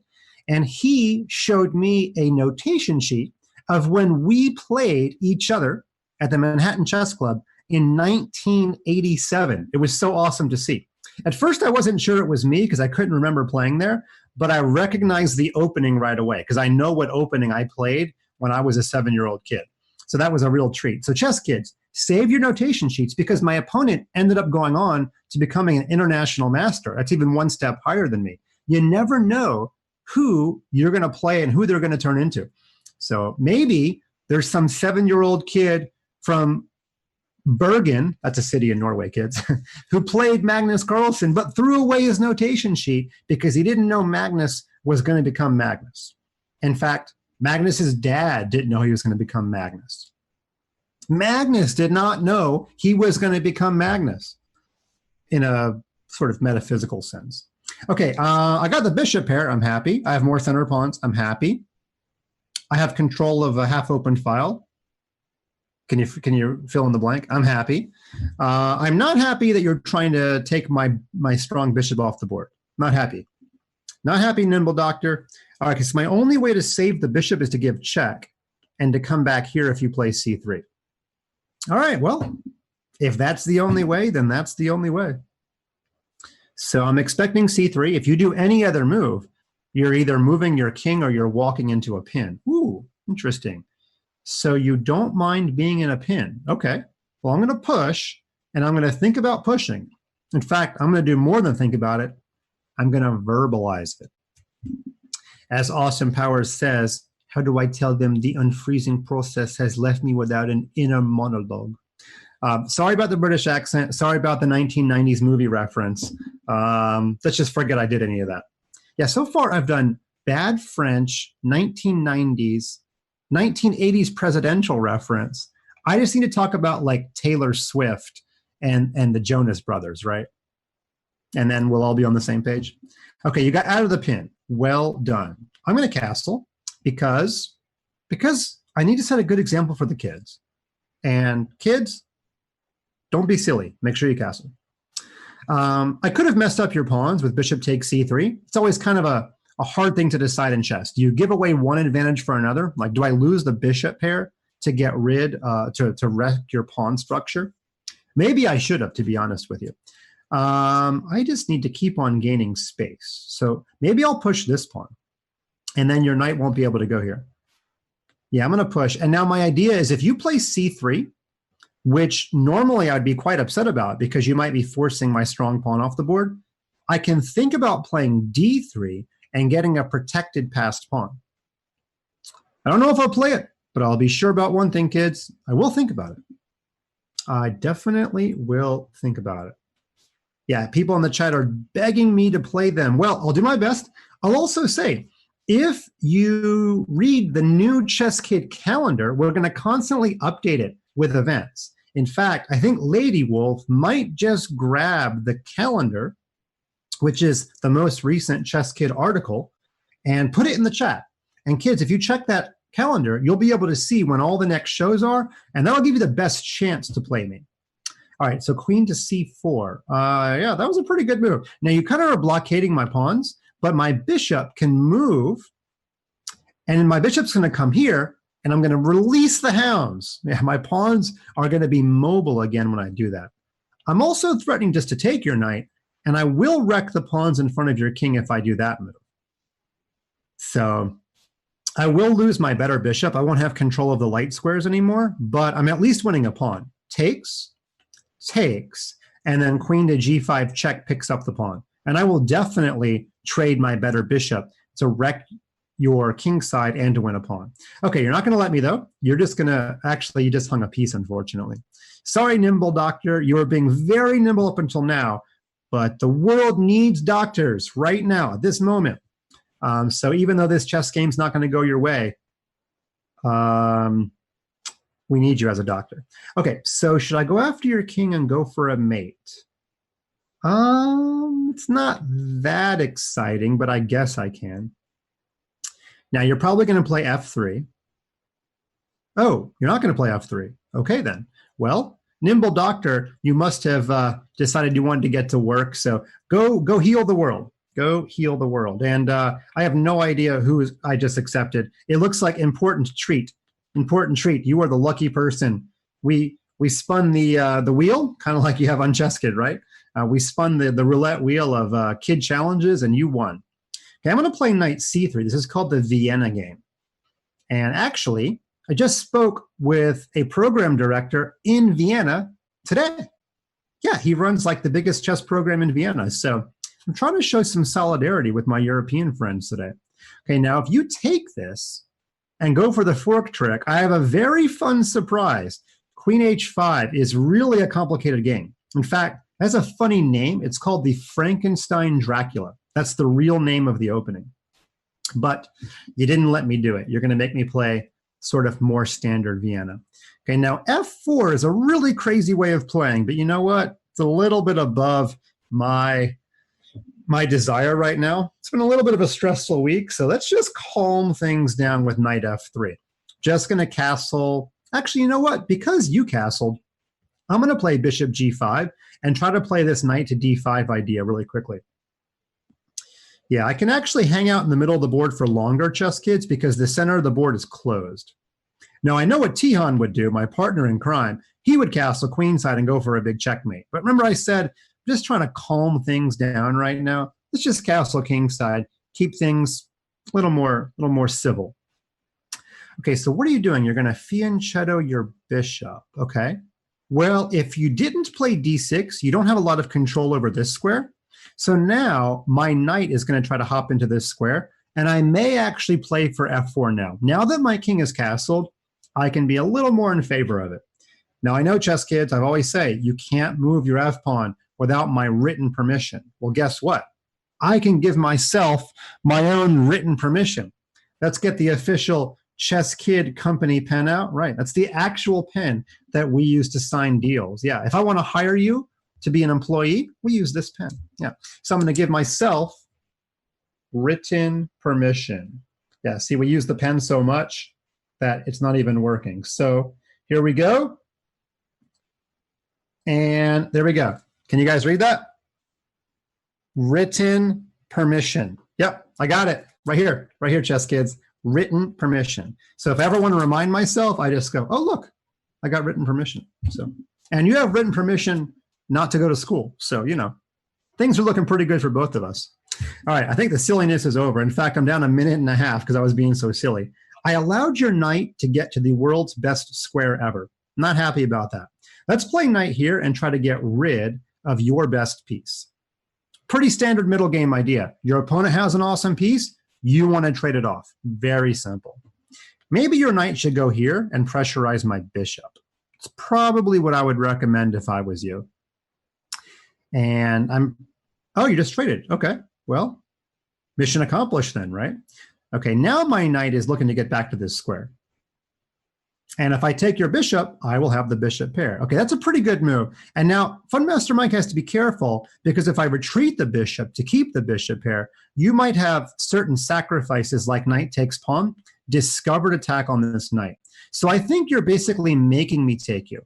And he showed me a notation sheet of when we played each other at the Manhattan Chess Club in 1987. It was so awesome to see. At first, I wasn't sure it was me because I couldn't remember playing there, but I recognized the opening right away because I know what opening I played when I was a 7-year-old kid. So that was a real treat. So chess kids, save your notation sheets because my opponent ended up going on to becoming an international master. That's even one step higher than me. You never know who you're going to play and who they're going to turn into. So maybe there's some 7-year-old kid from Bergen, that's a city in Norway, kids, who played Magnus Carlsen, but threw away his notation sheet because he didn't know Magnus was going to become Magnus. In fact, Magnus's dad didn't know he was going to become Magnus. Magnus did not know he was going to become Magnus in a sort of metaphysical sense. Okay, I got the bishop pair. I'm happy. I have more center pawns. I'm happy. I have control of a half-open file. Can you fill in the blank? I'm happy. I'm not happy that you're trying to take my strong bishop off the board. Not happy. Not happy, Nimble Doctor. All right, because my only way to save the bishop is to give check and to come back here if you play c3. All right, well, if that's the only way, then that's the only way. So I'm expecting c3. If you do any other move, you're either moving your king or you're walking into a pin. Ooh, interesting. So you don't mind being in a pin. Okay, well, I'm going to push, and I'm going to think about pushing. In fact, I'm going to do more than think about it. I'm going to verbalize it. As Austin Powers says, how do I tell them the unfreezing process has left me without an inner monologue? Sorry about the British accent. Sorry about the 1990s movie reference. Let's just forget I did any of that. Yeah, so far I've done bad French, 1990s, 1980s presidential reference. I just need to talk about like Taylor Swift and the Jonas Brothers, right? And then we'll all be on the same page. Okay, you got out of the pin. Well done. I'm going to castle because I need to set a good example for the kids. And kids, don't be silly. Make sure you castle. I could have messed up your pawns with bishop takes c3. It's always kind of a hard thing to decide in chess. Do you give away one advantage for another? Like, do I lose the bishop pair to get rid, to wreck your pawn structure? Maybe I should have, to be honest with you. I just need to keep on gaining space. So maybe I'll push this pawn, and then your knight won't be able to go here. Yeah, I'm going to push. And now my idea is if you play c3, which normally I'd be quite upset about because you might be forcing my strong pawn off the board, I can think about playing d3 and getting a protected passed pawn. I don't know if I'll play it, but I'll be sure about one thing, kids. I will think about it. I definitely will think about it. Yeah, people in the chat are begging me to play them. Well, I'll do my best. I'll also say, if you read the new ChessKid calendar, we're going to constantly update it with events. In fact, I think Lady Wolf might just grab the calendar, which is the most recent ChessKid article, and put it in the chat. And kids, if you check that calendar, you'll be able to see when all the next shows are, and that'll give you the best chance to play me. All right, so queen to c4. Yeah, that was a pretty good move. Now, you kind of are blockading my pawns, but my bishop can move, and my bishop's going to come here, and I'm going to release the hounds. Yeah, my pawns are going to be mobile again when I do that. I'm also threatening just to take your knight, and I will wreck the pawns in front of your king if I do that move. So I will lose my better bishop. I won't have control of the light squares anymore, but I'm at least winning a pawn. Takes, takes, and then queen to g5 check picks up the pawn. And I will definitely trade my better bishop to wreck your king side and to win a pawn. Okay, you're not going to let me, though. You're just going to, actually, you just hung a piece, unfortunately. Sorry, Nimble Doctor. You were being very nimble up until now, but the world needs doctors right now, at this moment. So even though this chess game's not going to go your way, we need you as a doctor. Okay, so should I go after your king and go for a mate? It's not that exciting, but I guess I can. Now, you're probably going to play f3. Oh, you're not going to play f3. Okay, then. Well, nimble doctor, you must have decided you wanted to get to work. So go heal the world. Go heal the world. And I have no idea who I just accepted. It looks like important treat. Important treat. You are the lucky person. We spun the wheel, kind of like you have on ChessKid, right? We spun the roulette wheel of kid challenges, and you won. Okay, I'm going to play knight c3. This is called the Vienna game. And actually, I just spoke with a program director in Vienna today. Yeah, he runs like the biggest chess program in Vienna. So I'm trying to show some solidarity with my European friends today. Okay, now if you take this and go for the fork trick, I have a very fun surprise. Queen h5 is really a complicated game. In fact, it has a funny name. It's called the Frankenstein Dracula. That's the real name of the opening. But you didn't let me do it. You're going to make me play sort of more standard Vienna. Okay, now f4 is a really crazy way of playing, but you know what? It's a little bit above my desire right now. It's been a little bit of a stressful week, so let's just calm things down with knight f3. Just going to castle. Actually, you know what? Because you castled, I'm going to play bishop g5 and try to play this knight to d5 idea really quickly. Yeah, I can actually hang out in the middle of the board for longer, chess kids, because the center of the board is closed. Now, I know what Tihan would do, my partner in crime. He would castle queenside and go for a big checkmate. But remember I said, I'm just trying to calm things down right now. Let's just castle kingside, keep things a little more civil. Okay, so what are you doing? You're going to fianchetto your bishop, okay? Well, if you didn't play d6, you don't have a lot of control over this square. So now my knight is going to try to hop into this square, and I may actually play for f4 now. Now that my king is castled, I can be a little more in favor of it. Now, I know, chess kids, I always say, you can't move your f-pawn without my written permission. Well, guess what? I can give myself my own written permission. Let's get the official ChessKid company pen out. Right, that's the actual pen that we use to sign deals. Yeah, if I want to hire you to be an employee, we use this pen. Yeah, so I'm going to give myself written permission. Yeah, see, we use the pen so much that it's not even working. So here we go. And there we go. Can you guys read that? Written permission. Yep, I got it. Right here, chess kids. Written permission. So if I ever want to remind myself, I just go, oh, look, I got written permission. So, and you have written permission not to go to school. So, you know, things are looking pretty good for both of us. All right, I think the silliness is over. In fact, I'm down a minute and a half because I was being so silly. I allowed your knight to get to the world's best square ever. Not happy about that. Let's play knight here and try to get rid of your best piece. Pretty standard middle game idea. Your opponent has an awesome piece. You want to trade it off. Very simple. Maybe your knight should go here and pressurize my bishop. It's probably what I would recommend if I was you. And oh, you just traded. Okay, well, mission accomplished then, right? Okay, now my knight is looking to get back to this square. And if I take your bishop, I will have the bishop pair. Okay, that's a pretty good move. And now FunMasterMike has to be careful because if I retreat the bishop to keep the bishop pair, you might have certain sacrifices like knight takes pawn, discovered attack on this knight. So I think you're basically making me take you.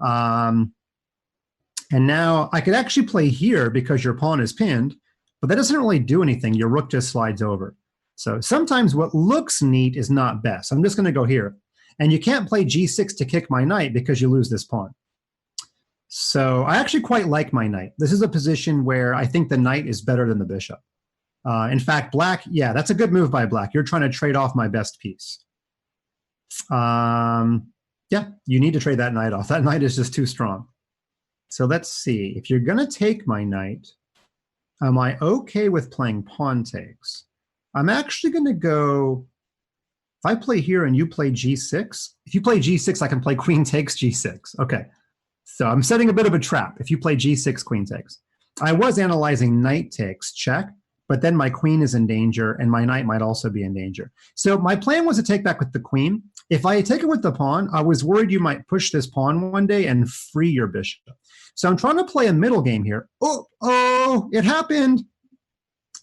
And now I could actually play here because your pawn is pinned, but that doesn't really do anything. Your rook just slides over. So sometimes what looks neat is not best. I'm just going to go here. And you can't play g6 to kick my knight because you lose this pawn. So I actually quite like my knight. This is a position where I think the knight is better than the bishop. In fact, black, yeah, that's a good move by black. You're trying to trade off my best piece. Yeah, you need to trade that knight off. That knight is just too strong. So let's see. If you're going to take my knight, am I okay with playing pawn takes? I'm actually going to go... If I play here and you play g6, if you play g6, I can play queen takes g6. Okay, so I'm setting a bit of a trap if you play g6, queen takes. I was analyzing knight takes, check, but then my queen is in danger and my knight might also be in danger. So my plan was to take back with the queen. If I take it with the pawn, I was worried you might push this pawn one day and free your bishop. So I'm trying to play a middle game here. Oh, it happened.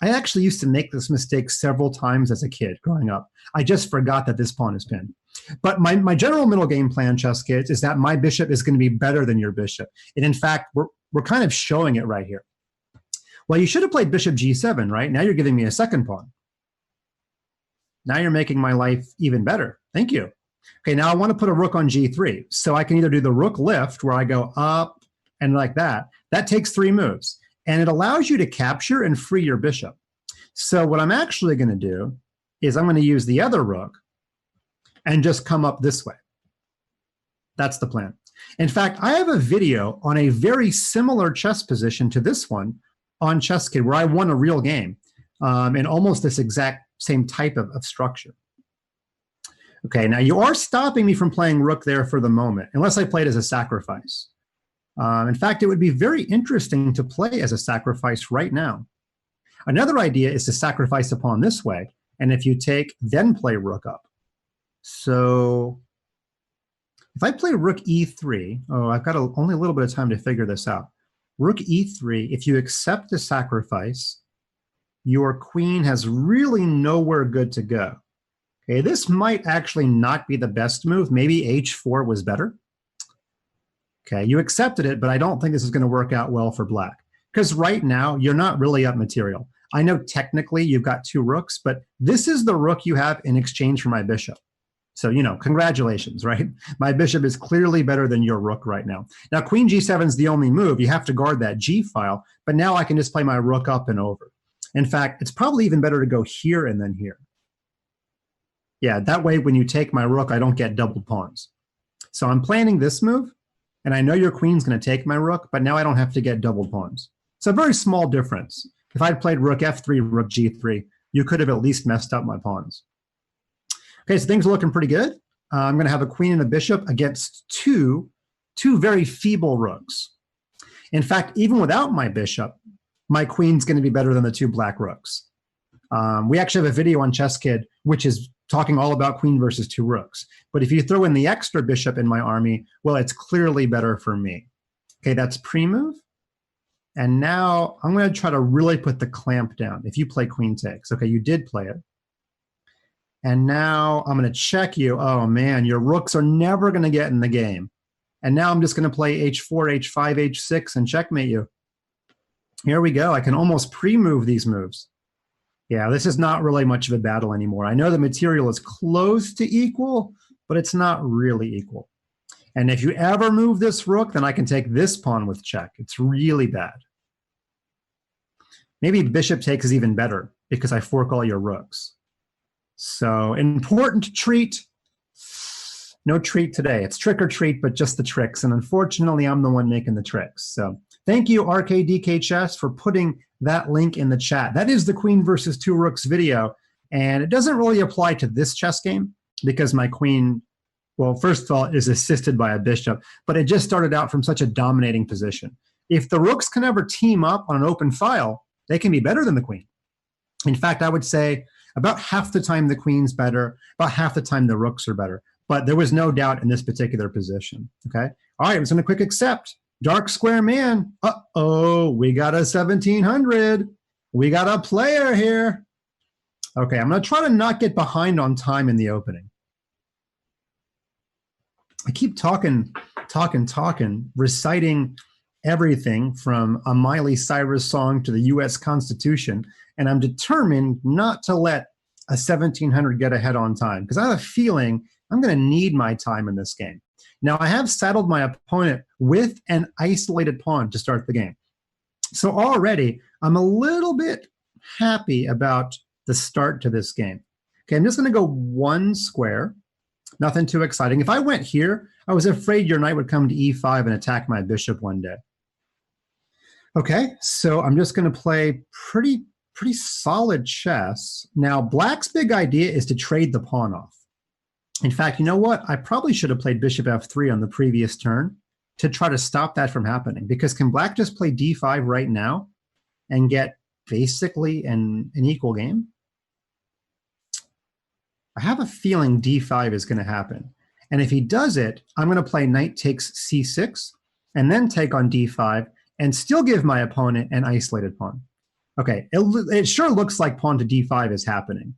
I actually used to make this mistake several times as a kid growing up. I just forgot that this pawn is pinned. But my general middle game plan, chess kids, is that my bishop is going to be better than your bishop. And in fact, we're kind of showing it right here. Well, you should have played bishop g7, right? Now you're giving me a second pawn. Now you're making my life even better. Thank you. Okay, now I want to put a rook on g3. So I can either do the rook lift, where I go up and like that. That takes 3 moves. And it allows you to capture and free your bishop. So what I'm actually going to do is I'm going to use the other rook and just come up this way. That's the plan. In fact, I have a video on a very similar chess position to this one on ChessKid, where I won a real game in almost this exact same type of structure. Okay, now you are stopping me from playing rook there for the moment, unless I play it as a sacrifice. In fact, it would be very interesting to play as a sacrifice right now. Another idea is to sacrifice a pawn this way, and if you take, then play rook up. So if I play rook e3, I've got only a little bit of time to figure this out. Rook e3, if you accept the sacrifice, your queen has really nowhere good to go. Okay, this might actually not be the best move. Maybe h4 was better. Okay, you accepted it, but I don't think this is going to work out well for black. Because right now, you're not really up material. I know technically you've got 2 rooks, but this is the rook you have in exchange for my bishop. So, you know, congratulations, right? My bishop is clearly better than your rook right now. Now, queen g7 is the only move. You have to guard that g file, but now I can just play my rook up and over. In fact, it's probably even better to go here and then here. Yeah, that way when you take my rook, I don't get double pawns. So I'm planning this move, and I know your queen's going to take my rook, but now I don't have to get double pawns. It's a very small difference. If I'd played rook f3, rook g3, you could have at least messed up my pawns. Okay, so things are looking pretty good. I'm going to have a queen and a bishop against two very feeble rooks. In fact, even without my bishop, my queen's going to be better than the 2 black rooks. We actually have a video on ChessKid, which is talking all about queen versus 2 rooks. But if you throw in the extra bishop in my army, well, it's clearly better for me. Okay, that's pre-move. And now I'm going to try to really put the clamp down. If you play queen takes, okay, you did play it. And now I'm going to check you. Oh, man, your rooks are never going to get in the game. And now I'm just going to play h4, h5, h6, and checkmate you. Here we go. I can almost pre-move these moves. Yeah, this is not really much of a battle anymore. I know the material is close to equal, but it's not really equal. And if you ever move this rook, then I can take this pawn with check. It's really bad. Maybe bishop takes is even better because I fork all your rooks. So important treat. No treat today. It's trick or treat, but just the tricks. And unfortunately, I'm the one making the tricks. So thank you, RKDK Chess, for putting that link in the chat. That is the queen versus 2 rooks video. And it doesn't really apply to this chess game because my queen, well, first of all, is assisted by a bishop, but it just started out from such a dominating position. If the rooks can ever team up on an open file, they can be better than the queen. In fact, I would say about half the time the queen's better, about half the time the rooks are better. But there was no doubt in this particular position, okay? All right, I'm just going to quick accept. Dark square man. Uh-oh, we got a 1700. We got a player here. Okay, I'm going to try to not get behind on time in the opening. I keep talking, reciting everything from a Miley Cyrus song to the U.S. Constitution, and I'm determined not to let a 1700 get ahead on time because I have a feeling I'm going to need my time in this game. Now, I have saddled my opponent with an isolated pawn to start the game. So already, I'm a little bit happy about the start to this game. Okay, I'm just going to go 1 square. Nothing too exciting. If I went here, I was afraid your knight would come to e5 and attack my bishop one day. Okay, so I'm just going to play pretty solid chess. Now, black's big idea is to trade the pawn off. In fact, you know what? I probably should have played bishop f3 on the previous turn to try to stop that from happening. Because can black just play d5 right now and get basically an equal game? I have a feeling d5 is going to happen. And if he does it, I'm going to play knight takes c6 and then take on d5 and still give my opponent an isolated pawn. Okay, it sure looks like pawn to d5 is happening.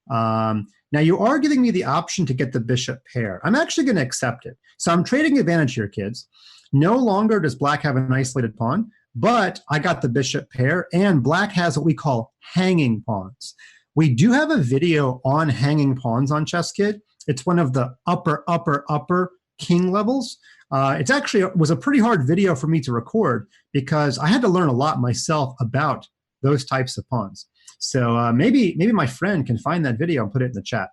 Now you are giving me the option to get the bishop pair. I'm actually going to accept it. So I'm trading advantage here, kids. No longer does black have an isolated pawn, but I got the bishop pair, and black has what we call hanging pawns. We do have a video on hanging pawns on ChessKid. It's one of the upper king levels. It actually was a pretty hard video for me to record because I had to learn a lot myself about those types of pawns. So maybe my friend can find that video and put it in the chat.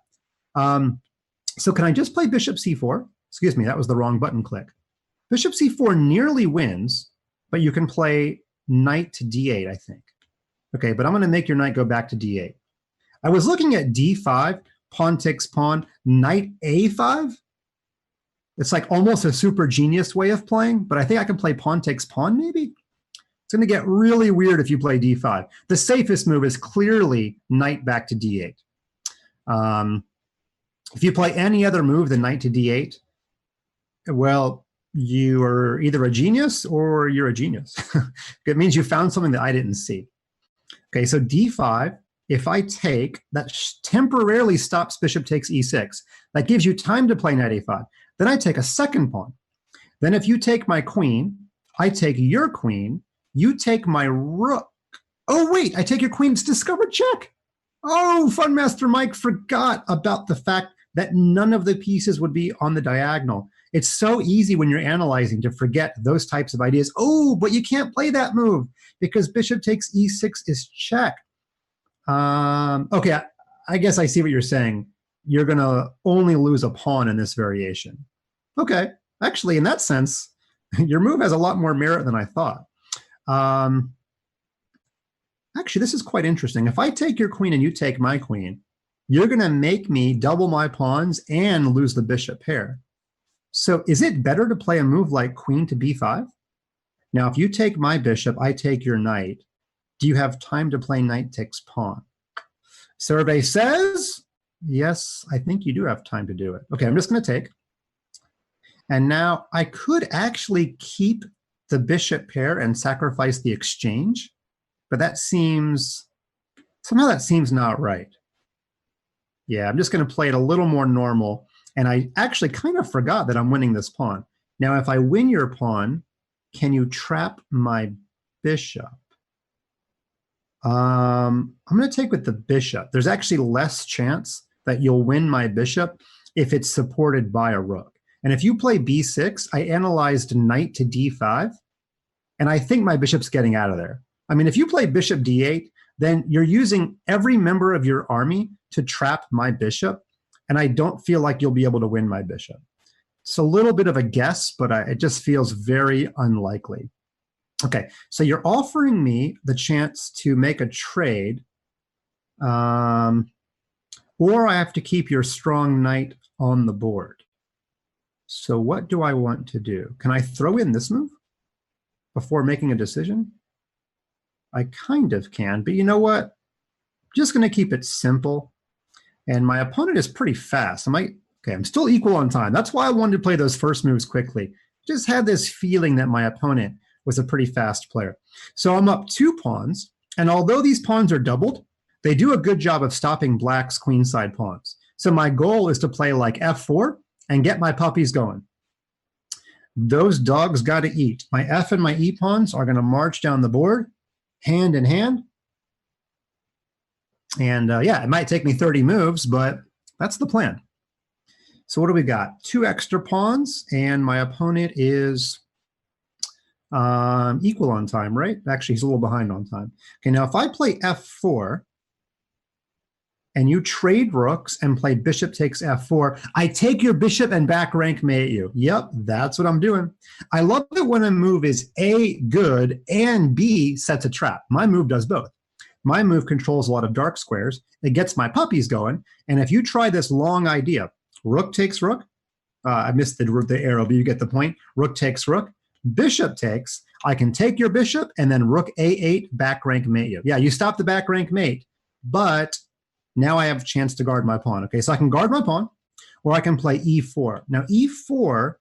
So can I just play bishop c4? Excuse me, that was the wrong button click. Bishop c4 nearly wins, but you can play knight to d8, I think. Okay, but I'm going to make your knight go back to d8. I was looking at d5, pawn takes pawn, knight a5. It's like almost a super genius way of playing, but I think I can play pawn takes pawn maybe? It's going to get really weird if you play d5. The safest move is clearly knight back to d8. If you play any other move than knight to d8, well, you are either a genius or you're a genius. It means you found something that I didn't see. Okay, so d5, if I take, that temporarily stops bishop takes e6. That gives you time to play knight a5. Then I take a second pawn. Then if you take my queen, I take your queen, you take my rook. Oh, wait, I take your queen. It's discovered check. Oh, FunMasterMike forgot about the fact that none of the pieces would be on the diagonal. It's so easy when you're analyzing to forget those types of ideas. Oh, but you can't play that move because bishop takes e6 is check. Okay, I guess I see what you're saying. You're going to only lose a pawn in this variation. Okay, actually, in that sense, your move has a lot more merit than I thought. Actually, this is quite interesting. If I take your queen and you take my queen, you're going to make me double my pawns and lose the bishop pair. So is it better to play a move like queen to b5? Now, if you take my bishop, I take your knight. Do you have time to play knight takes pawn? Survey says, yes, I think you do have time to do it. Okay, I'm just going to take. And now I could actually keep the bishop pair and sacrifice the exchange, but that seems, somehow that seems not right. Yeah, I'm just going to play it a little more normal. And I actually kind of forgot that I'm winning this pawn. Now, if I win your pawn, can you trap my bishop? I'm going to take with the bishop. There's actually less chance that you'll win my bishop if it's supported by a rook. And if you play b6, I analyzed knight to d5, and I think my bishop's getting out of there. I mean, if you play bishop d8, then you're using every member of your army to trap my bishop, and I don't feel like you'll be able to win my bishop. It's a little bit of a guess, but it just feels very unlikely. Okay, so you're offering me the chance to make a trade, or I have to keep your strong knight on the board. So what do I want to do? Can I throw in this move before making a decision? I kind of can, but you know what? I'm just going to keep it simple. And my opponent is pretty fast. I'm still equal on time. That's why I wanted to play those first moves quickly. Just had this feeling that my opponent was a pretty fast player. So I'm up 2 pawns, and although these pawns are doubled, they do a good job of stopping black's queenside pawns. So my goal is to play like f4 and get my puppies going. Those dogs got to eat. My f and my e pawns are going to march down the board, hand in hand. And yeah, it might take me 30 moves, but that's the plan. So what do we got? 2 extra pawns, and my opponent is equal on time, right? Actually, he's a little behind on time. Okay, now if I play f4, and you trade rooks and play bishop takes f4, I take your bishop and back rank mate you. Yep, that's what I'm doing. I love it when a move is A, good, and B, sets a trap. My move does both. My move controls a lot of dark squares. It gets my puppies going. And if you try this long idea, rook takes rook. I missed the arrow, but you get the point. Rook takes rook. Bishop takes. I can take your bishop and then rook a8, back rank mate you. Yeah, you stop the back rank mate, but now I have a chance to guard my pawn. Okay, so I can guard my pawn, or I can play e4. Now e4,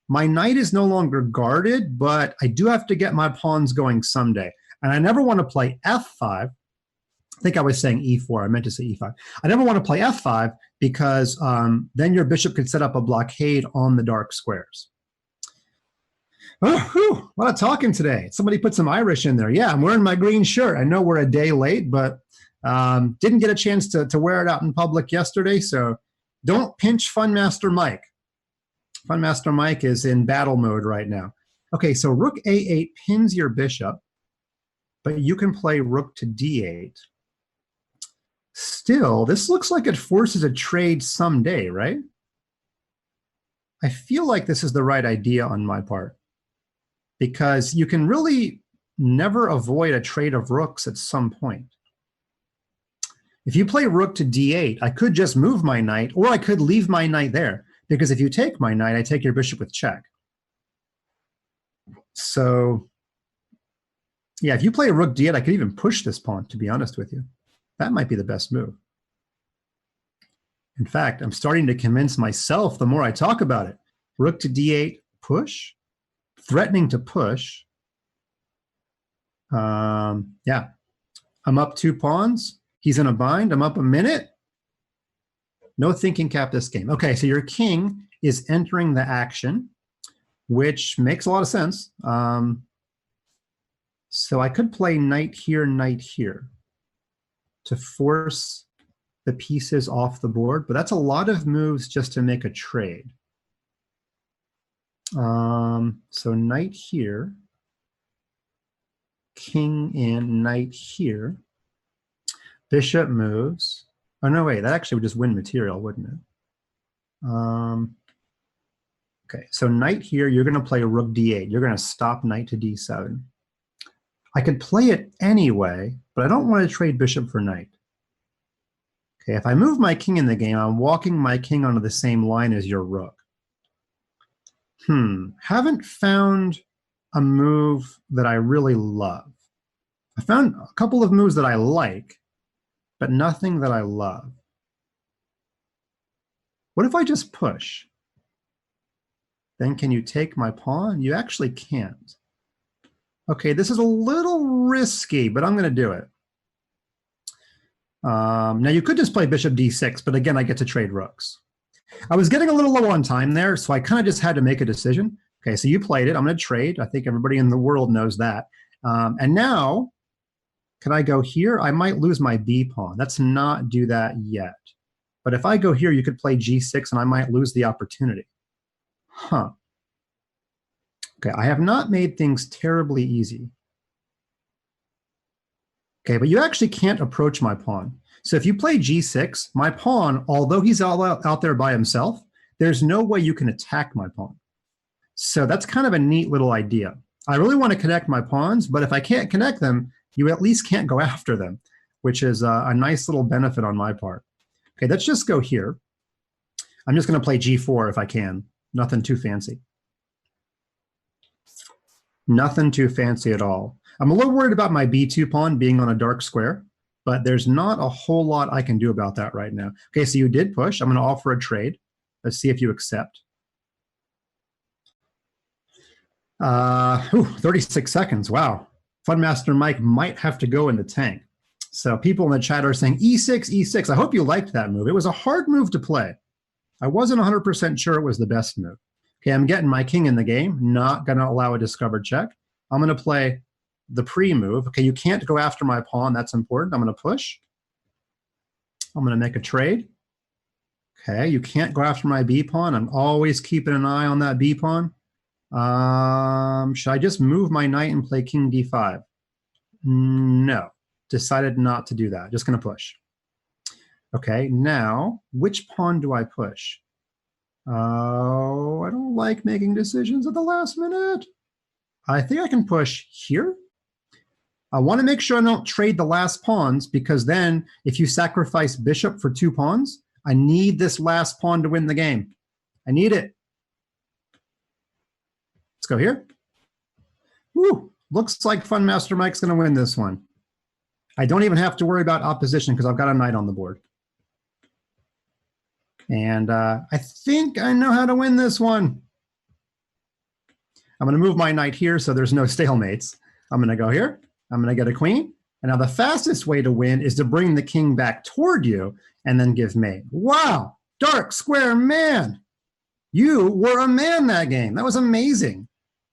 my knight is no longer guarded, but I do have to get my pawns going someday. And I never want to play f5 I think I was saying e4. I meant to say e5. I never want to play f5 because then your bishop could set up a blockade on the dark squares. Oh, whew, a lot of talking today. Somebody put some Irish in there. Yeah, I'm wearing my green shirt. I know we're a day late, but didn't get a chance to wear it out in public yesterday, so don't pinch FunMasterMike. FunMasterMike is in battle mode right now. Okay, so rook a8 pins your bishop, but you can play rook to d8. Still, this looks like it forces a trade someday, right? I feel like this is the right idea on my part, because you can really never avoid a trade of rooks at some point. If you play rook to d8, I could just move my knight, or I could leave my knight there, because if you take my knight, I take your bishop with check. So, yeah, if you play rook d8, I could even push this pawn, to be honest with you. That might be the best move. In fact, I'm starting to convince myself the more I talk about it. Rook to d8, push, threatening to push. Yeah, I'm up 2 pawns. He's in a bind. I'm up a minute. No thinking cap this game. Okay, so your king is entering the action, which makes a lot of sense. So I could play knight here to force the pieces off the board, but that's a lot of moves just to make a trade. So knight here, king in, knight here, bishop moves. Oh, no, wait, that actually would just win material, wouldn't it? Okay, so knight here, you're going to play rook d8. You're going to stop knight to d7. I could play it anyway, but I don't want to trade bishop for knight. Okay, if I move my king in the game, I'm walking my king onto the same line as your rook. Haven't found a move that I really love. I found a couple of moves that I like, but nothing that I love. What if I just push? Then can you take my pawn? You actually can't. Okay, this is a little risky, but I'm going to do it. Now you could just play bishop d6, but again, I get to trade rooks. I was getting a little low on time there, so I kind of just had to make a decision. Okay, so you played it. I'm going to trade. I think everybody in the world knows that. And now, can I go here? I might lose my b pawn. Let's not do that yet. But if I go here, you could play g6, and I might lose the opportunity. Huh. Okay, I have not made things terribly easy. Okay, but you actually can't approach my pawn. So if you play g6, my pawn, although he's all out there by himself, there's no way you can attack my pawn. So that's kind of a neat little idea. I really want to connect my pawns, but if I can't connect them, you at least can't go after them, which is a nice little benefit on my part. Okay, let's just go here. I'm just going to play g4 if I can. Nothing too fancy. Nothing too fancy at all. I'm a little worried about my b2 pawn being on a dark square, but there's not a whole lot I can do about that right now. Okay, so you did push. I'm going to offer a trade. Let's see if you accept. 36 seconds. Wow. FunMasterMike might have to go in the tank. So people in the chat are saying e6, e6. I hope you liked that move. It was a hard move to play. I wasn't 100% sure it was the best move. Okay, I'm getting my king in the game. Not going to allow a discovered check. I'm going to play the pre-move. Okay, you can't go after my pawn. That's important. I'm going to push. I'm going to make a trade. Okay, you can't go after my b pawn. I'm always keeping an eye on that b pawn. Should I just move my knight and play king d5? No. Decided not to do that. Just going to push. Okay, now, which pawn do I push? Oh, I don't like making decisions at the last minute. I think I can push here. I want to make sure I don't trade the last pawns, because then if you sacrifice bishop for 2 pawns, I need this last pawn to win the game. I need it. Let's go here. Woo, looks like FunMasterMike's going to win this one. I don't even have to worry about opposition because I've got a knight on the board. And I think I know how to win this one. I'm going to move my knight here so there's no stalemates. I'm going to go here. I'm going to get a queen. And now the fastest way to win is to bring the king back toward you and then give mate. Wow, dark square man. You were a man that game. That was amazing.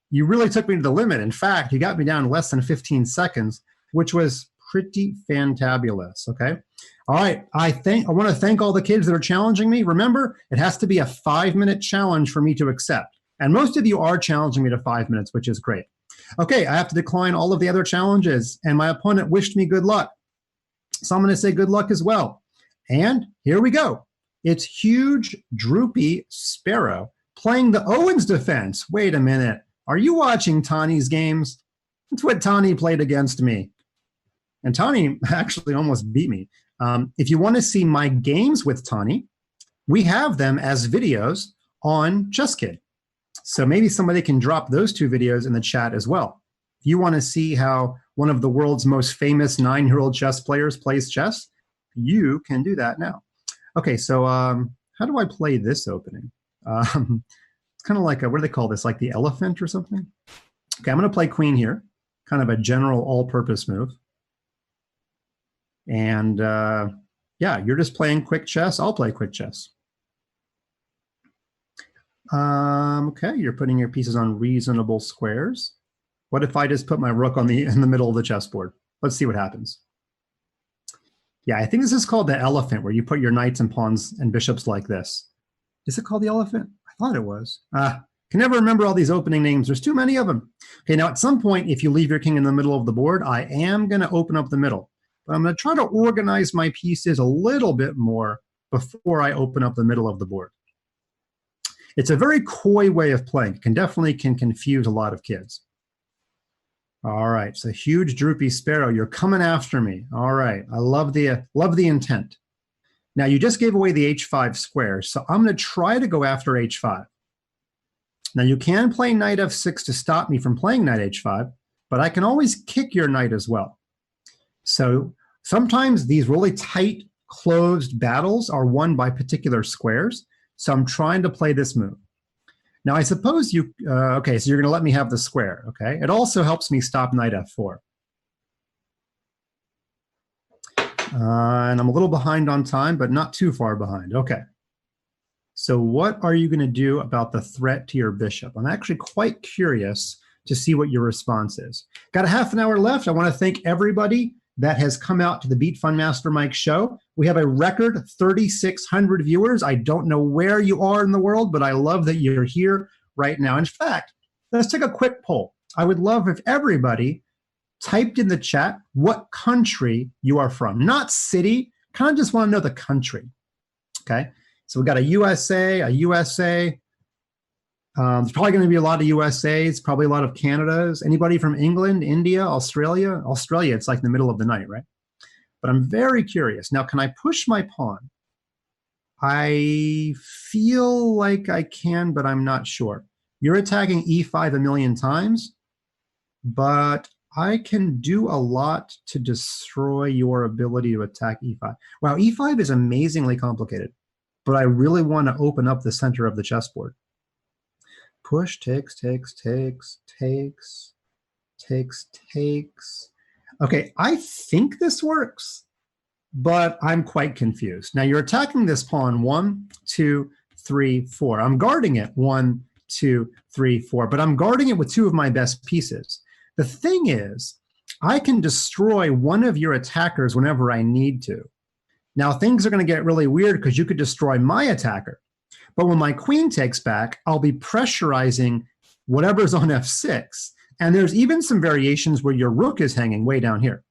You really took me to the limit. In fact, you got me down less than 15 seconds, which was pretty fantabulous, okay? All right, I want to thank all the kids that are challenging me. Remember, it has to be a 5-minute challenge for me to accept. And most of you are challenging me to 5 minutes, which is great. Okay, I have to decline all of the other challenges, and my opponent wished me good luck. So I'm going to say good luck as well. And here we go. It's huge, droopy Sparrow playing the Owens defense. Wait a minute. Are you watching Tani's games? That's what Tani played against me. And Tani actually almost beat me. If you want to see my games with Tani, we have them as videos on ChessKid. So maybe somebody can drop those 2 videos in the chat as well. If you want to see how one of the world's most famous 9-year-old chess players plays chess, you can do that now. Okay, so how do I play this opening? It's kind of like what do they call this? Like the elephant or something? Okay, I'm going to play queen here. Kind of a general all-purpose move. And yeah, you're just playing quick chess. I'll play quick chess. Okay, you're putting your pieces on reasonable squares. What if I just put my rook in the middle of the chessboard? Let's see what happens. Yeah, I think this is called the elephant, where you put your knights and pawns and bishops like this. Is it called the elephant? I thought it was. Can never remember all these opening names. There's too many of them. Okay, now at some point, if you leave your king in the middle of the board, I am going to open up the middle. But I'm going to try to organize my pieces a little bit more before I open up the middle of the board. It's a very coy way of playing. It can definitely confuse a lot of kids. All right, so huge droopy Sparrow, you're coming after me. All right, I love the intent. Now you just gave away the h5 square, so I'm going to try to go after h5. Now you can play knight f6 to stop me from playing knight h5, but I can always kick your knight as well. So sometimes these really tight, closed battles are won by particular squares. So I'm trying to play this move. Now I suppose you, okay, so you're going to let me have the square, okay? It also helps me stop knight f4. And I'm a little behind on time, but not too far behind. Okay. So what are you going to do about the threat to your bishop? I'm actually quite curious to see what your response is. Got a half an hour left. I want to thank everybody that has come out to the Beat FunMasterMike show. We have a record 3,600 viewers. I don't know where you are in the world, but I love that you're here right now. In fact, let's take a quick poll. I would love if everybody typed in the chat what country you are from. Not city, kind of just want to know the country. Okay, so we got a USA, a USA. There's probably going to be a lot of USAs, probably a lot of Canadas. Anybody from England, India, Australia? Australia, it's like the middle of the night, right? But I'm very curious. Now, can I push my pawn? I feel like I can, but I'm not sure. You're attacking e5 a million times, but I can do a lot to destroy your ability to attack e5. Wow, e5 is amazingly complicated, but I really want to open up the center of the chessboard. Push, takes, takes, takes, takes, takes, takes. Okay, I think this works, but I'm quite confused. Now you're attacking this pawn 1, 2, 3, 4. I'm guarding it 1, 2, 3, 4, but I'm guarding it with 2 of my best pieces. The thing is, I can destroy one of your attackers whenever I need to. Now things are going to get really weird because you could destroy my attacker. But when my queen takes back, I'll be pressurizing whatever's on f6. And there's even some variations where your rook is hanging way down here.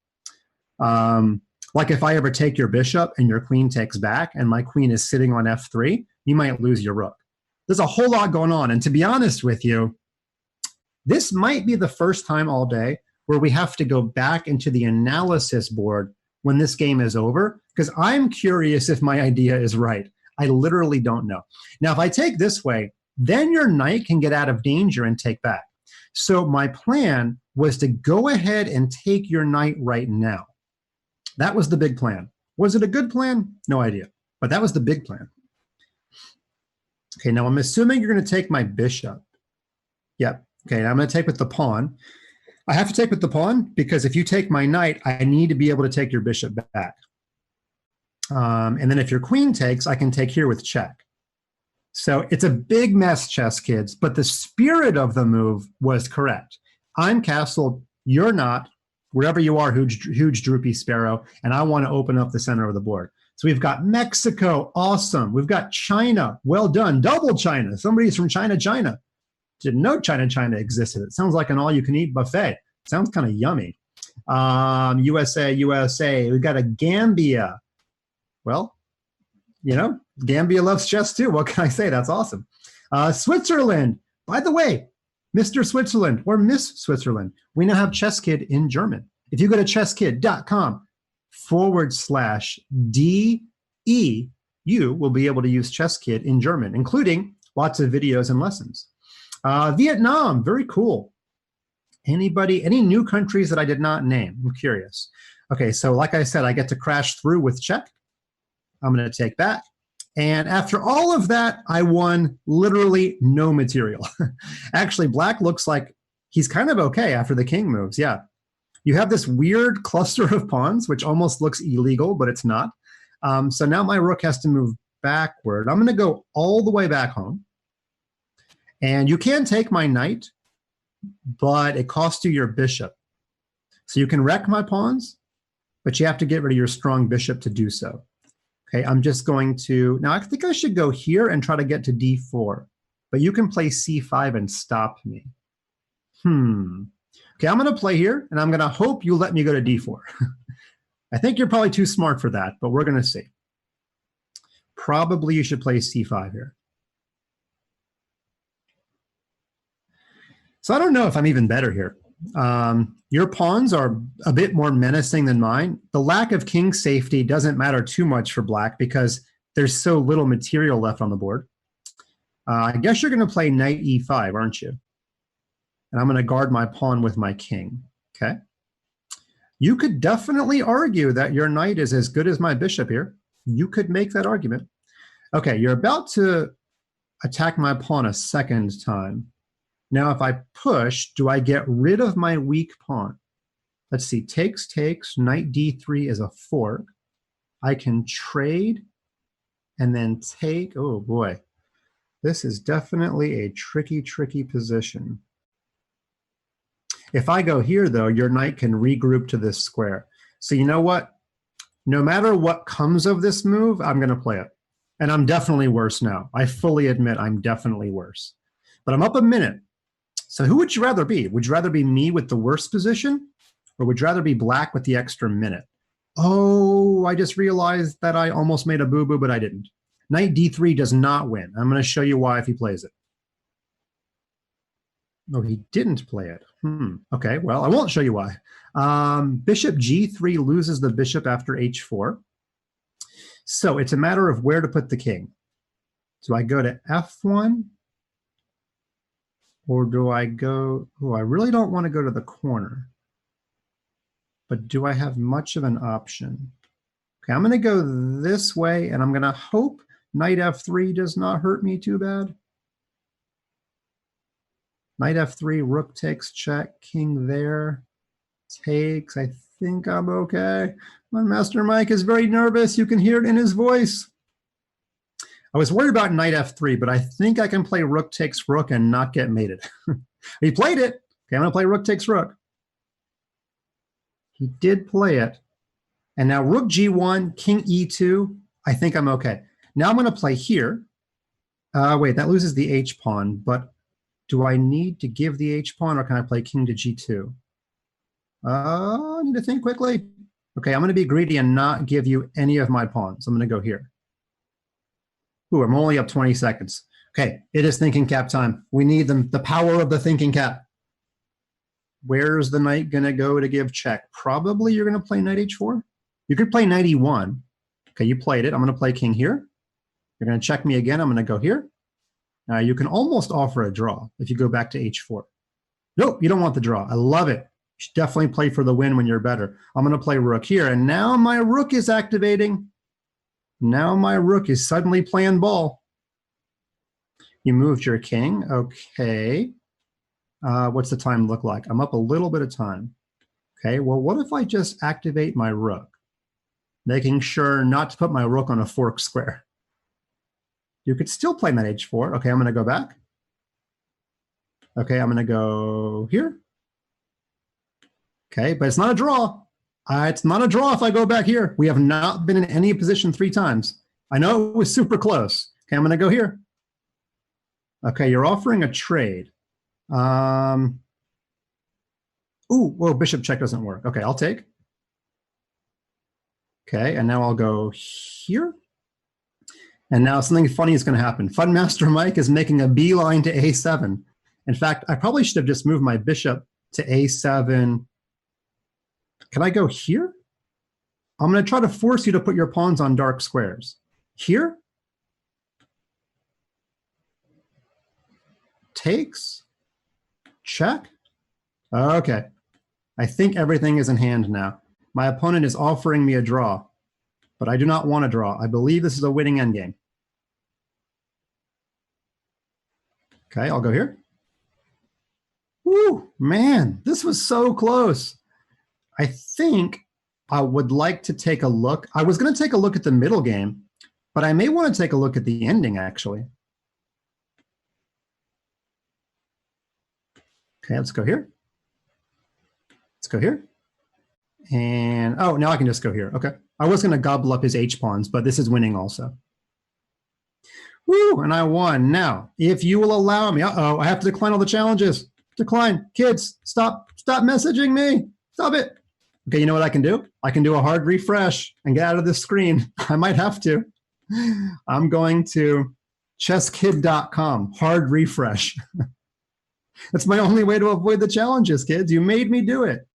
Like if I ever take your bishop and your queen takes back and my queen is sitting on f3, you might lose your rook. There's a whole lot going on. And to be honest with you, this might be the first time all day where we have to go back into the analysis board when this game is over, because I'm curious if my idea is right. I literally don't know. Now, if I take this way, then your knight can get out of danger and take back. So my plan was to go ahead and take your knight right now. That was the big plan. Was it a good plan? No idea. But that was the big plan. Okay, now I'm assuming you're going to take my bishop. Yep. Okay, now I'm going to take with the pawn. I have to take with the pawn because if you take my knight, I need to be able to take your bishop back. And then if your queen takes, I can take here with check. So it's a big mess, chess kids, but the spirit of the move was correct. I'm castled, you're not, wherever you are, huge droopy sparrow, and I want to open up the center of the board. So we've got Mexico, awesome. We've got China, well done, double China. Somebody's from China. Didn't know China existed. It sounds like an all-you-can-eat buffet. Sounds kind of yummy. USA. We've got a Gambia. Well, you know, Gambia loves chess too. What can I say? That's awesome. Switzerland. By the way, Mr. Switzerland or Miss Switzerland, we now have ChessKid in German. If you go to chesskid.com/DE, you will be able to use ChessKid in German, including lots of videos and lessons. Vietnam, very cool. Any new countries that I did not name? I'm curious. Okay, so like I said, I get to crash through with check. I'm going to take back. And after all of that, I won literally no material. Actually, black looks like he's kind of okay after the king moves. Yeah. You have this weird cluster of pawns, which almost looks illegal, but it's not. So now my rook has to move backward. I'm going to go all the way back home. And you can take my knight, but it costs you your bishop. So you can wreck my pawns, but you have to get rid of your strong bishop to do so. Okay, I'm just going to, now I think I should go here and try to get to d4, but you can play c5 and stop me. Okay, I'm going to play here, and I'm going to hope you let me go to d4. I think you're probably too smart for that, but we're going to see. Probably you should play c5 here. So I don't know if I'm even better here. Your pawns are a bit more menacing than mine. The lack of king safety doesn't matter too much for black because there's so little material left on the board. I guess you're going to play knight e5, aren't you? And I'm going to guard my pawn with my king. Okay. You could definitely argue that your knight is as good as my bishop here. You could make that argument. Okay, you're about to attack my pawn a second time. Now, if I push, do I get rid of my weak pawn? Let's see, takes, knight d3 is a fork. I can trade and then take, oh boy. This is definitely a tricky position. If I go here, though, your knight can regroup to this square. So you know what? No matter what comes of this move, I'm going to play it. And I'm definitely worse now. I fully admit I'm definitely worse. But I'm up a minute. So who would you rather be? Would you rather be me with the worst position? Or would you rather be black with the extra minute? Oh, I just realized that I almost made a boo-boo, but I didn't. Knight d3 does not win. I'm going to show you why if he plays it. No, he didn't play it. Okay, well, I won't show you why. Bishop g3 loses the bishop after h4. So it's a matter of where to put the king. Do I go to f1? Or do I go, oh, I really don't want to go to the corner. But do I have much of an option? Okay, I'm going to go this way, and I'm going to hope knight f3 does not hurt me too bad. Knight f3, rook takes check, king there, takes. I think I'm okay. FunMasterMike is very nervous. You can hear it in his voice. I was worried about knight f3, but I think I can play rook takes rook and not get mated. He played it. Okay, I'm going to play rook takes rook. He did play it. And now rook g1, king e2. I think I'm okay. Now I'm going to play here. Wait, that loses the h-pawn, but do I need to give the h-pawn, or can I play king to g2? I need to think quickly. Okay, I'm going to be greedy and not give you any of my pawns. I'm going to go here. Ooh, I'm only up 20 seconds. Okay, it is thinking cap time. We need the power of the thinking cap. Where's the knight going to go to give check? Probably you're going to play knight h4. You could play knight e1. Okay, you played it. I'm going to play king here. You're going to check me again. I'm going to go here. You can almost offer a draw if you go back to h4. Nope, you don't want the draw. I love it. You should definitely play for the win when you're better. I'm going to play rook here, and now my rook is activating. Now my rook is suddenly playing ball. You moved your king. Okay. What's the time look like? I'm up a little bit of time. Okay, well, what if I just activate my rook, making sure not to put my rook on a fork square? You could still play knight h4. Okay, I'm going to go back. Okay, I'm going to go here. Okay, but it's not a draw. It's not a draw if I go back here. We have not been in any position 3 times. I know it was super close. Okay, I'm going to go here. Okay, you're offering a trade. Ooh, whoa, bishop check doesn't work. Okay, I'll take. Okay, and now I'll go here. And now something funny is going to happen. FunMasterMike is making a beeline to a7. In fact, I probably should have just moved my bishop to a7. Can I go here? I'm going to try to force you to put your pawns on dark squares. Here? Takes? Check? Okay. I think everything is in hand now. My opponent is offering me a draw, but I do not want a draw. I believe this is a winning endgame. Okay, I'll go here. Woo, man, this was so close. I think I would like to take a look. I was going to take a look at the middle game, but I may want to take a look at the ending, actually. Okay, let's go here. Let's go here. And, oh, now I can just go here. Okay. I was going to gobble up his H-pawns, but this is winning also. Woo, and I won. Now, if you will allow me, uh-oh, I have to decline all the challenges. Decline. Kids, stop messaging me. Stop it. Okay, you know what I can do? I can do a hard refresh and get out of this screen. I might have to. I'm going to ChessKid.com, hard refresh. That's my only way to avoid the challenges, kids. You made me do it.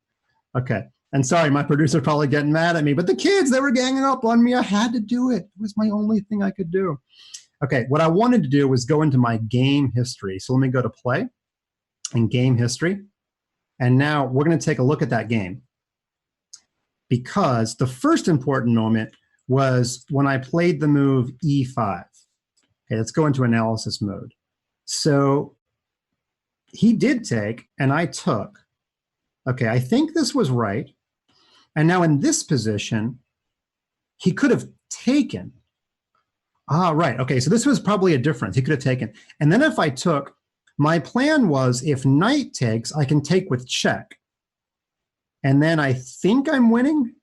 Okay, and sorry, my producer's probably getting mad at me, but the kids, they were ganging up on me. I had to do it. It was my only thing I could do. Okay, what I wanted to do was go into my game history. So let me go to play and game history. And now we're going to take a look at that game, because the first important moment was when I played the move e5. Okay, let's go into analysis mode. So he did take, and I took. Okay, I think this was right. And now in this position, he could have taken. Ah, right. Okay, so this was probably a difference. He could have taken. And then if I took, my plan was if knight takes, I can take with check. And then I think I'm winning,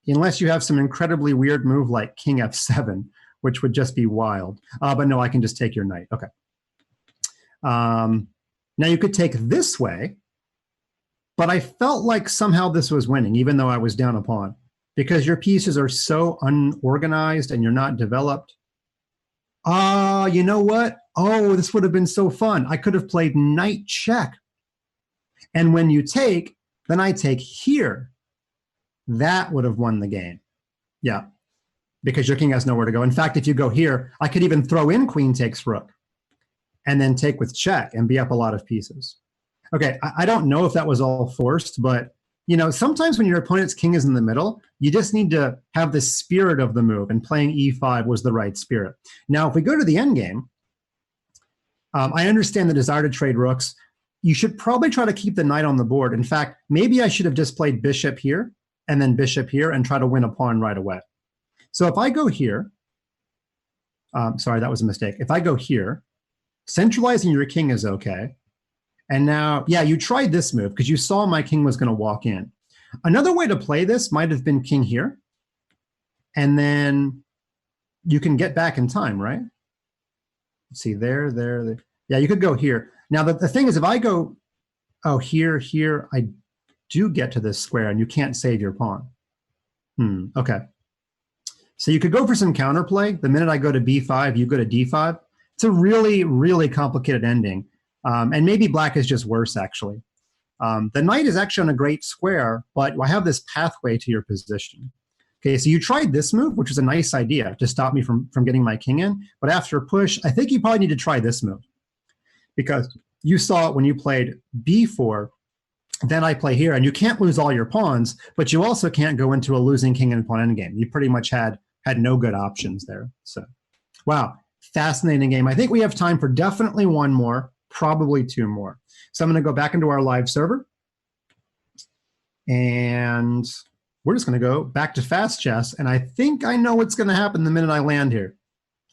unless you have some incredibly weird move like king f7, which would just be wild. But no, I can just take your knight. Okay. Now you could take this way, but I felt like somehow this was winning, even though I was down a pawn, because your pieces are so unorganized and you're not developed. You know what? Oh, this would have been so fun. I could have played knight check. And when you take, then I take here. That would have won the game. Yeah, because your king has nowhere to go. In fact, if you go here, I could even throw in queen takes rook and then take with check and be up a lot of pieces. Okay, I don't know if that was all forced, but you know, sometimes when your opponent's king is in the middle, you just need to have the spirit of the move, and playing e5 was the right spirit. Now, if we go to the endgame, I understand the desire to trade rooks. You should probably try to keep the knight on the board. In fact, maybe I should have just played bishop here and then bishop here and try to win a pawn right away. So if I go here, sorry, that was a mistake. If I go here, centralizing your king is okay. And now, yeah, you tried this move because you saw my king was going to walk in. Another way to play this might have been king here. And then you can get back in time, right? Let's see, there. Yeah, you could go here. Now, the thing is, if I go, oh, here, I do get to this square, and you can't save your pawn. Okay. So you could go for some counterplay. The minute I go to b5, you go to d5. It's a really, really complicated ending. And maybe black is just worse, actually. The knight is actually on a great square, but I have this pathway to your position. Okay, so you tried this move, which was a nice idea to stop me from getting my king in. But after a push, I think you probably need to try this move, because you saw it when you played b4. Then I play here, and you can't lose all your pawns, but you also can't go into a losing king and pawn endgame. You pretty much had no good options there. So, wow, fascinating game. I think we have time for definitely one more. probably 2 more. So I'm going to go back into our live server. And we're just going to go back to fast chess. And I think I know what's going to happen the minute I land here.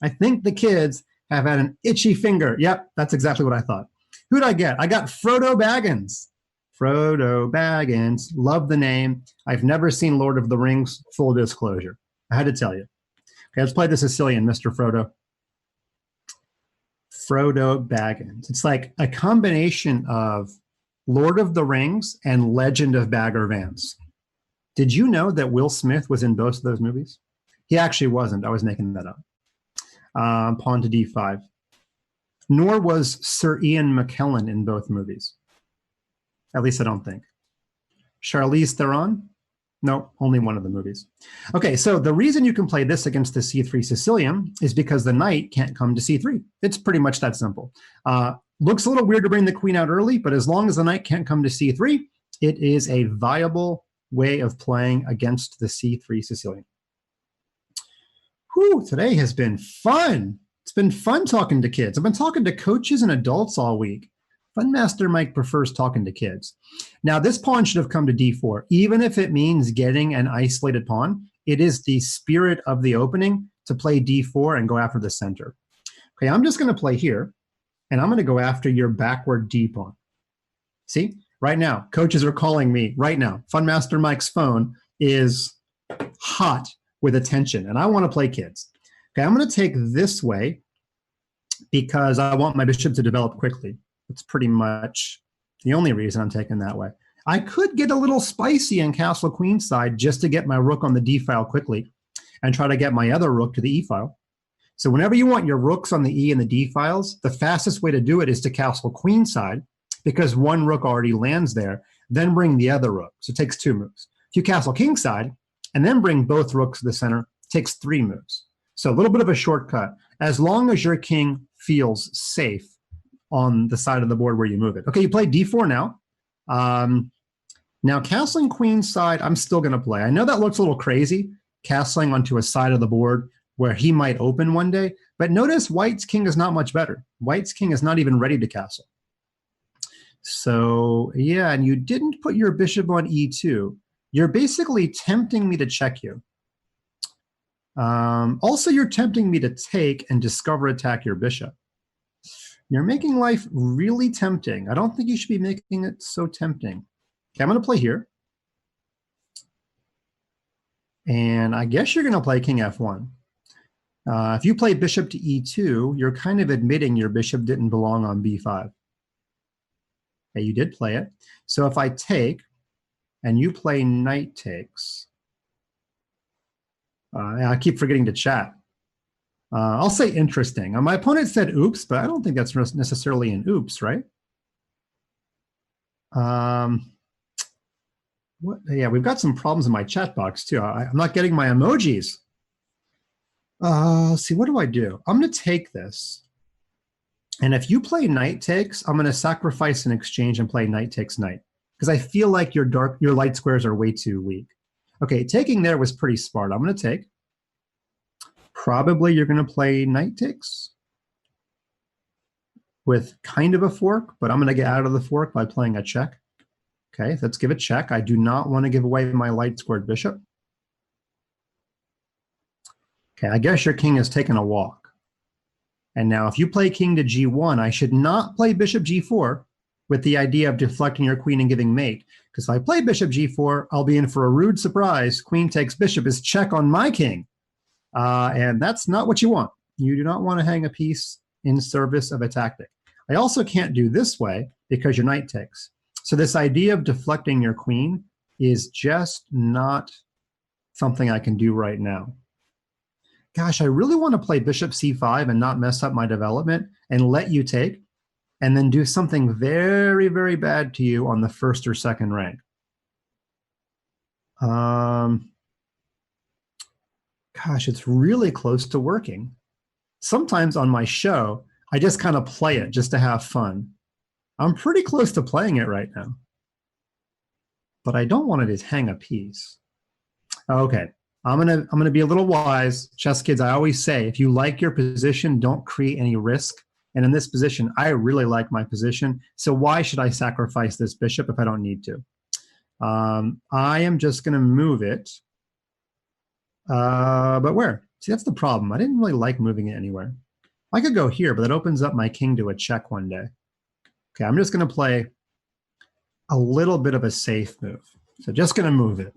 I think the kids have had an itchy finger. Yep, that's exactly what I thought. Who'd I get? I got Frodo Baggins. Frodo Baggins. Love the name. I've never seen Lord of the Rings, full disclosure. I had to tell you. Okay, let's play the Sicilian, Mr. Frodo. Frodo Baggins. It's like a combination of Lord of the Rings and Legend of Bagger Vance. Did you know that Will Smith was in both of those movies? He actually wasn't. I was making that up. Pawn to d5. Nor was Sir Ian McKellen in both movies. At least I don't think. Charlize Theron? No, only one of the movies. Okay, so the reason you can play this against the c3 Sicilian is because the knight can't come to c3. It's pretty much that simple. Looks a little weird to bring the queen out early, but as long as the knight can't come to c3, it is a viable way of playing against the c3 Sicilian. Whew, today has been fun. It's been fun talking to kids. I've been talking to coaches and adults all week. FunMasterMike prefers talking to kids. Now, this pawn should have come to d4. Even if it means getting an isolated pawn, it is the spirit of the opening to play d4 and go after the center. Okay, I'm just going to play here, and I'm going to go after your backward d pawn. See? Right now, coaches are calling me right now. FunMasterMike's phone is hot with attention, and I want to play kids. Okay, I'm going to take this way because I want my bishop to develop quickly. That's pretty much the only reason I'm taking that way. I could get a little spicy in castle queen side just to get my rook on the d file quickly and try to get my other rook to the e file. So whenever you want your rooks on the e and the d files, the fastest way to do it is to castle queen side, because one rook already lands there, then bring the other rook. So it takes 2 moves. If you castle king side and then bring both rooks to the center, it takes 3 moves. So a little bit of a shortcut, as long as your king feels safe on the side of the board where you move it. Okay, you play d4 now. Now castling queen side, I'm still going to play. I know that looks a little crazy, castling onto a side of the board where he might open one day, but notice white's king is not much better. White's king is not even ready to castle. So yeah, and you didn't put your bishop on e2. You're basically tempting me to check you. Also, you're tempting me to take and discover attack your bishop. You're making life really tempting. I don't think you should be making it so tempting. Okay, I'm going to play here. And I guess you're going to play king f1. If you play bishop to e2, you're kind of admitting your bishop didn't belong on b5. Okay, you did play it. So if I take and you play knight takes, I keep forgetting to chat. I'll say interesting. My opponent said oops, but I don't think that's necessarily an oops, right? Yeah, we've got some problems in my chat box too. I'm not getting my emojis. Let's see, what do I do? I'm going to take this. And if you play knight takes, I'm going to sacrifice an exchange and play knight takes knight, because I feel like your light squares are way too weak. Okay, taking there was pretty smart. I'm going to take. Probably you're going to play knight takes with kind of a fork, but I'm going to get out of the fork by playing a check. Okay, let's give a check. I do not want to give away my light squared bishop. Okay, I guess your king has taken a walk. And now if you play king to g1, I should not play bishop g4 with the idea of deflecting your queen and giving mate. Because if I play bishop g4, I'll be in for a rude surprise. Queen takes bishop is check on my king. And that's not what you want. You do not want to hang a piece in service of a tactic. I also can't do this way because your knight takes. So this idea of deflecting your queen is just not something I can do right now. Gosh, I really want to play bishop c5 and not mess up my development and let you take, and then do something very, very bad to you on the first or second rank. Gosh, it's really close to working. Sometimes on my show, I just kind of play it just to have fun. I'm pretty close to playing it right now. But I don't want it to hang a piece. Okay, I'm gonna be a little wise. Chess kids, I always say, if you like your position, don't create any risk And in this position, I really like my position. So why should I sacrifice this bishop if I don't need to? I am just going to move it. But where? See, that's the problem. I didn't really like moving it anywhere. I could go here, but that opens up my king to a check one day. Okay, I'm just going to play a little bit of a safe move. So just going to move it.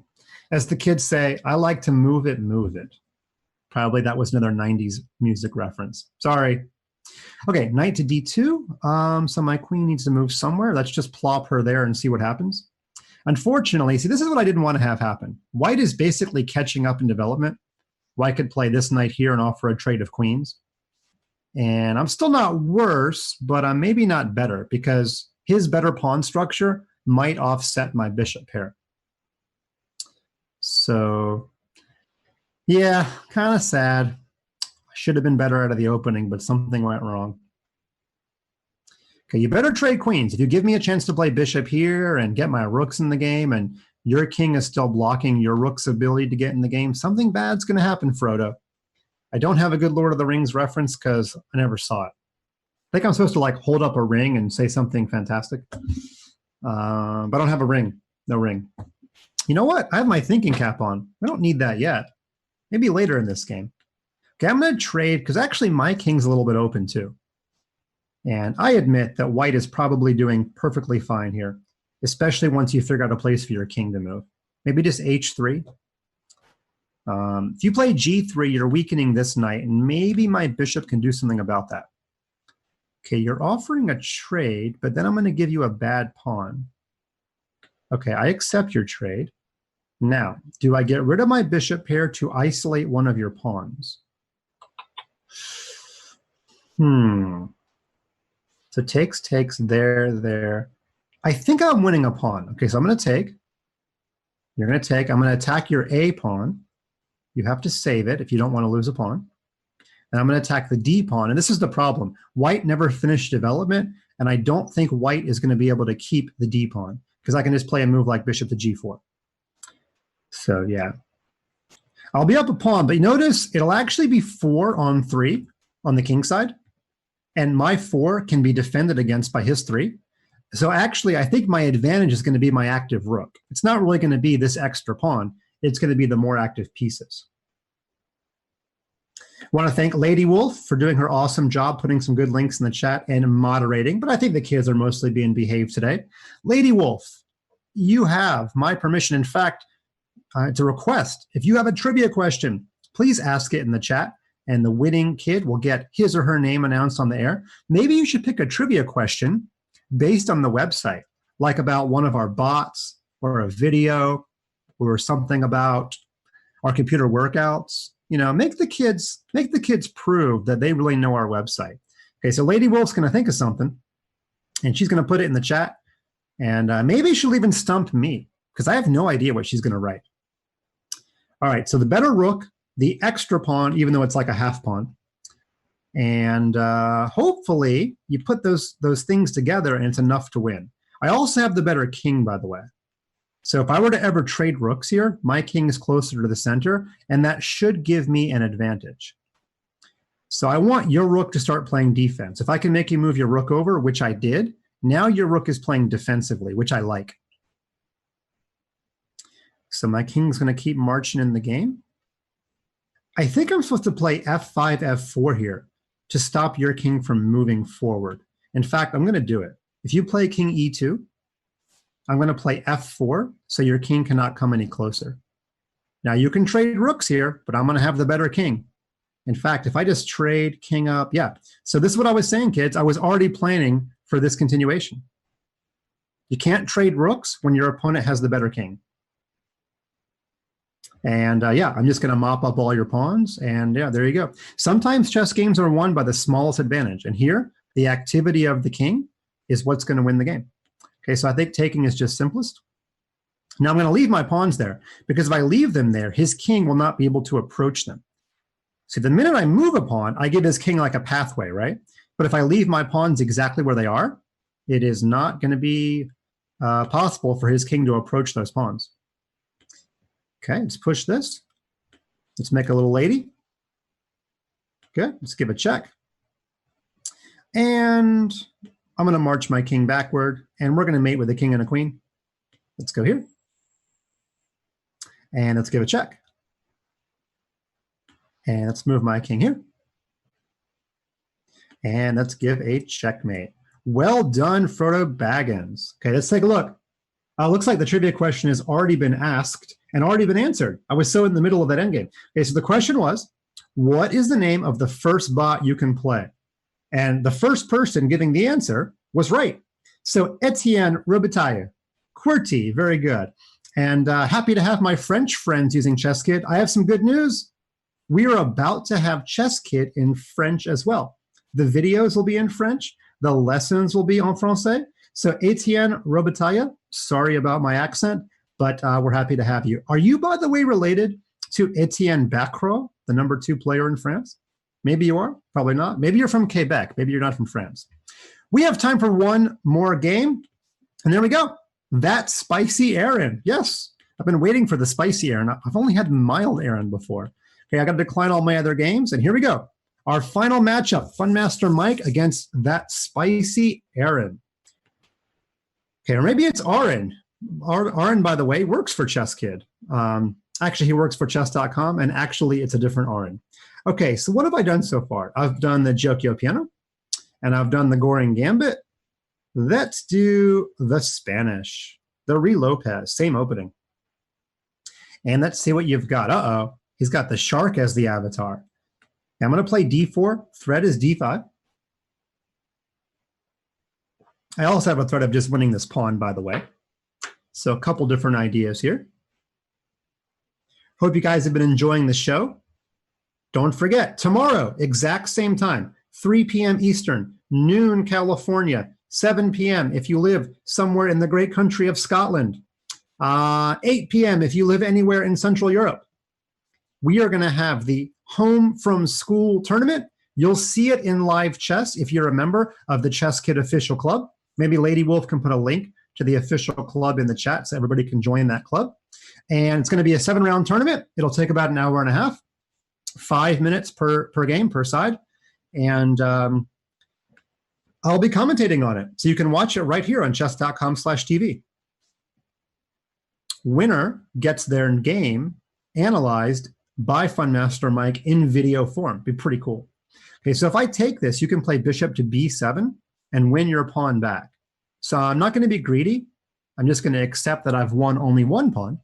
As the kids say, I like to move it, move it. Probably that was another 90s music reference. Sorry. Okay, knight to d2. So my queen needs to move somewhere. Let's just plop her there and see what happens. Unfortunately, see, this is what I didn't want to have happen. White is basically catching up in development. White could play this knight here and offer a trade of queens. And I'm still not worse, but I'm maybe not better because his better pawn structure might offset my bishop pair. So, yeah, kind of sad. I should have been better out of the opening, but something went wrong. Okay, you better trade queens. If you give me a chance to play bishop here and get my rooks in the game and your king is still blocking your rook's ability to get in the game, something bad's going to happen, Frodo. I don't have a good Lord of the Rings reference because I never saw it. I think I'm supposed to like hold up a ring and say something fantastic. But I don't have a ring. No ring. You know what? I have my thinking cap on. I don't need that yet. Maybe later in this game. Okay, I'm going to trade because actually my king's a little bit open too. And I admit that white is probably doing perfectly fine here, especially once you figure out a place for your king to move. Maybe just h3. If you play g3, you're weakening this knight, and maybe my bishop can do something about that. Okay, you're offering a trade, but then I'm going to give you a bad pawn. Okay, I accept your trade. Now, do I get rid of my bishop pair to isolate one of your pawns? So takes, there. I think I'm winning a pawn. Okay, so I'm going to take. You're going to take. I'm going to attack your A pawn. You have to save it if you don't want to lose a pawn. And I'm going to attack the D pawn. And this is the problem. White never finished development, and I don't think white is going to be able to keep the D pawn because I can just play a move like bishop to G4. So, yeah. I'll be up a pawn, but notice it'll actually be 4 on 3 on the king side. And my 4 can be defended against by his 3. So actually, I think my advantage is going to be my active rook. It's not really going to be this extra pawn. It's going to be the more active pieces. I want to thank Lady Wolf for doing her awesome job, putting some good links in the chat and moderating, but I think the kids are mostly being behaved today. Lady Wolf, you have my permission. In fact, it's a request. If you have a trivia question, please ask it in the chat, and the winning kid will get his or her name announced on the air. Maybe you should pick a trivia question based on the website, like about one of our bots or a video or something about our computer workouts. You know, make the kids prove that they really know our website. Okay, so Lady Wolf's going to think of something, and she's going to put it in the chat, and maybe she'll even stump me because I have no idea what she's going to write. All right, so the better rook, the extra pawn, even though it's like a half pawn, and hopefully you put those things together and it's enough to win. I also have the better king, by the way. So if I were to ever trade rooks here, my king is closer to the center, and that should give me an advantage. So I want your rook to start playing defense. If I can make you move your rook over, which I did, now your rook is playing defensively, which I like. So my king's going to keep marching in the game. I think I'm supposed to play f5, f4 here to stop your king from moving forward. In fact, I'm going to do it. If you play king e2, I'm going to play f4 so your king cannot come any closer. Now you can trade rooks here, but I'm going to have the better king. In fact, if I just trade king up, yeah. So this is what I was saying, kids. I was already planning for this continuation. You can't trade rooks when your opponent has the better king. And yeah, I'm just going to mop up all your pawns, and yeah, there you go. Sometimes chess games are won by the smallest advantage, and here, the activity of the king is what's going to win the game. Okay, so I think taking is just simplest. Now I'm going to leave my pawns there, because if I leave them there, his king will not be able to approach them. See, the minute I move a pawn, I give his king like a pathway, right? But if I leave my pawns exactly where they are, it is not going to be possible for his king to approach those pawns. Okay, let's push this. Let's make a little lady. Good, let's give a check. And I'm going to march my king backward, and we're going to mate with a king and a queen. Let's go here. And let's give a check. And let's move my king here. And let's give a checkmate. Well done, Frodo Baggins. Okay, let's take a look. Looks like the trivia question has already been asked and already been answered. I was so in the middle of that endgame. Okay, so the question was, what is the name of the first bot you can play? And the first person giving the answer was right. So Etienne Robitaille. QWERTY, very good. And happy to have my French friends using ChessKid. I have some good news. We are about to have ChessKid in French as well. The videos will be in French. The lessons will be en français. So Etienne Robitaille, sorry about my accent, but we're happy to have you. Are you, by the way, related to Etienne Bacro, the #2 player in France? Maybe you are, probably not. Maybe you're from Quebec. Maybe you're not from France. We have time for one more game. And there we go. That spicy Aaron. Yes, I've been waiting for the spicy Aaron. I've only had mild Aaron before. Okay, I got to decline all my other games. And here we go. Our final matchup, FunMasterMike against that spicy Aaron. Okay, or maybe it's Aaron. Aaron, by the way, works for ChessKid. Actually, he works for chess.com, and actually, it's a different Aaron. Okay, so what have I done so far? I've done the Giochio Piano, and I've done the Goring Gambit. Let's do the Spanish, the Re Lopez, same opening. And let's see what you've got. Uh-oh, he's got the shark as the avatar. I'm going to play d4. Threat is d5. I also have a threat of just winning this pawn, by the way. So a couple different ideas here. Hope you guys have been enjoying the show. Don't forget, tomorrow, exact same time, 3 p.m. Eastern, noon California, 7 p.m. if you live somewhere in the great country of Scotland, 8 p.m. if you live anywhere in Central Europe. We are going to have the Home from School tournament. You'll see it in live chess if you're a member of the ChessKid official club. Maybe Lady Wolf can put a link to the official club in the chat so everybody can join that club. And it's going to be a 7-round tournament. It'll take about an hour and a half, 5 minutes per game, per side. And I'll be commentating on it. So you can watch it right here on chess.com/TV. Winner gets their game analyzed by FunMasterMike in video form. Be pretty cool. Okay, so if I take this, you can play bishop to b7 and win your pawn back. So I'm not going to be greedy. I'm just going to accept that I've won only one pawn.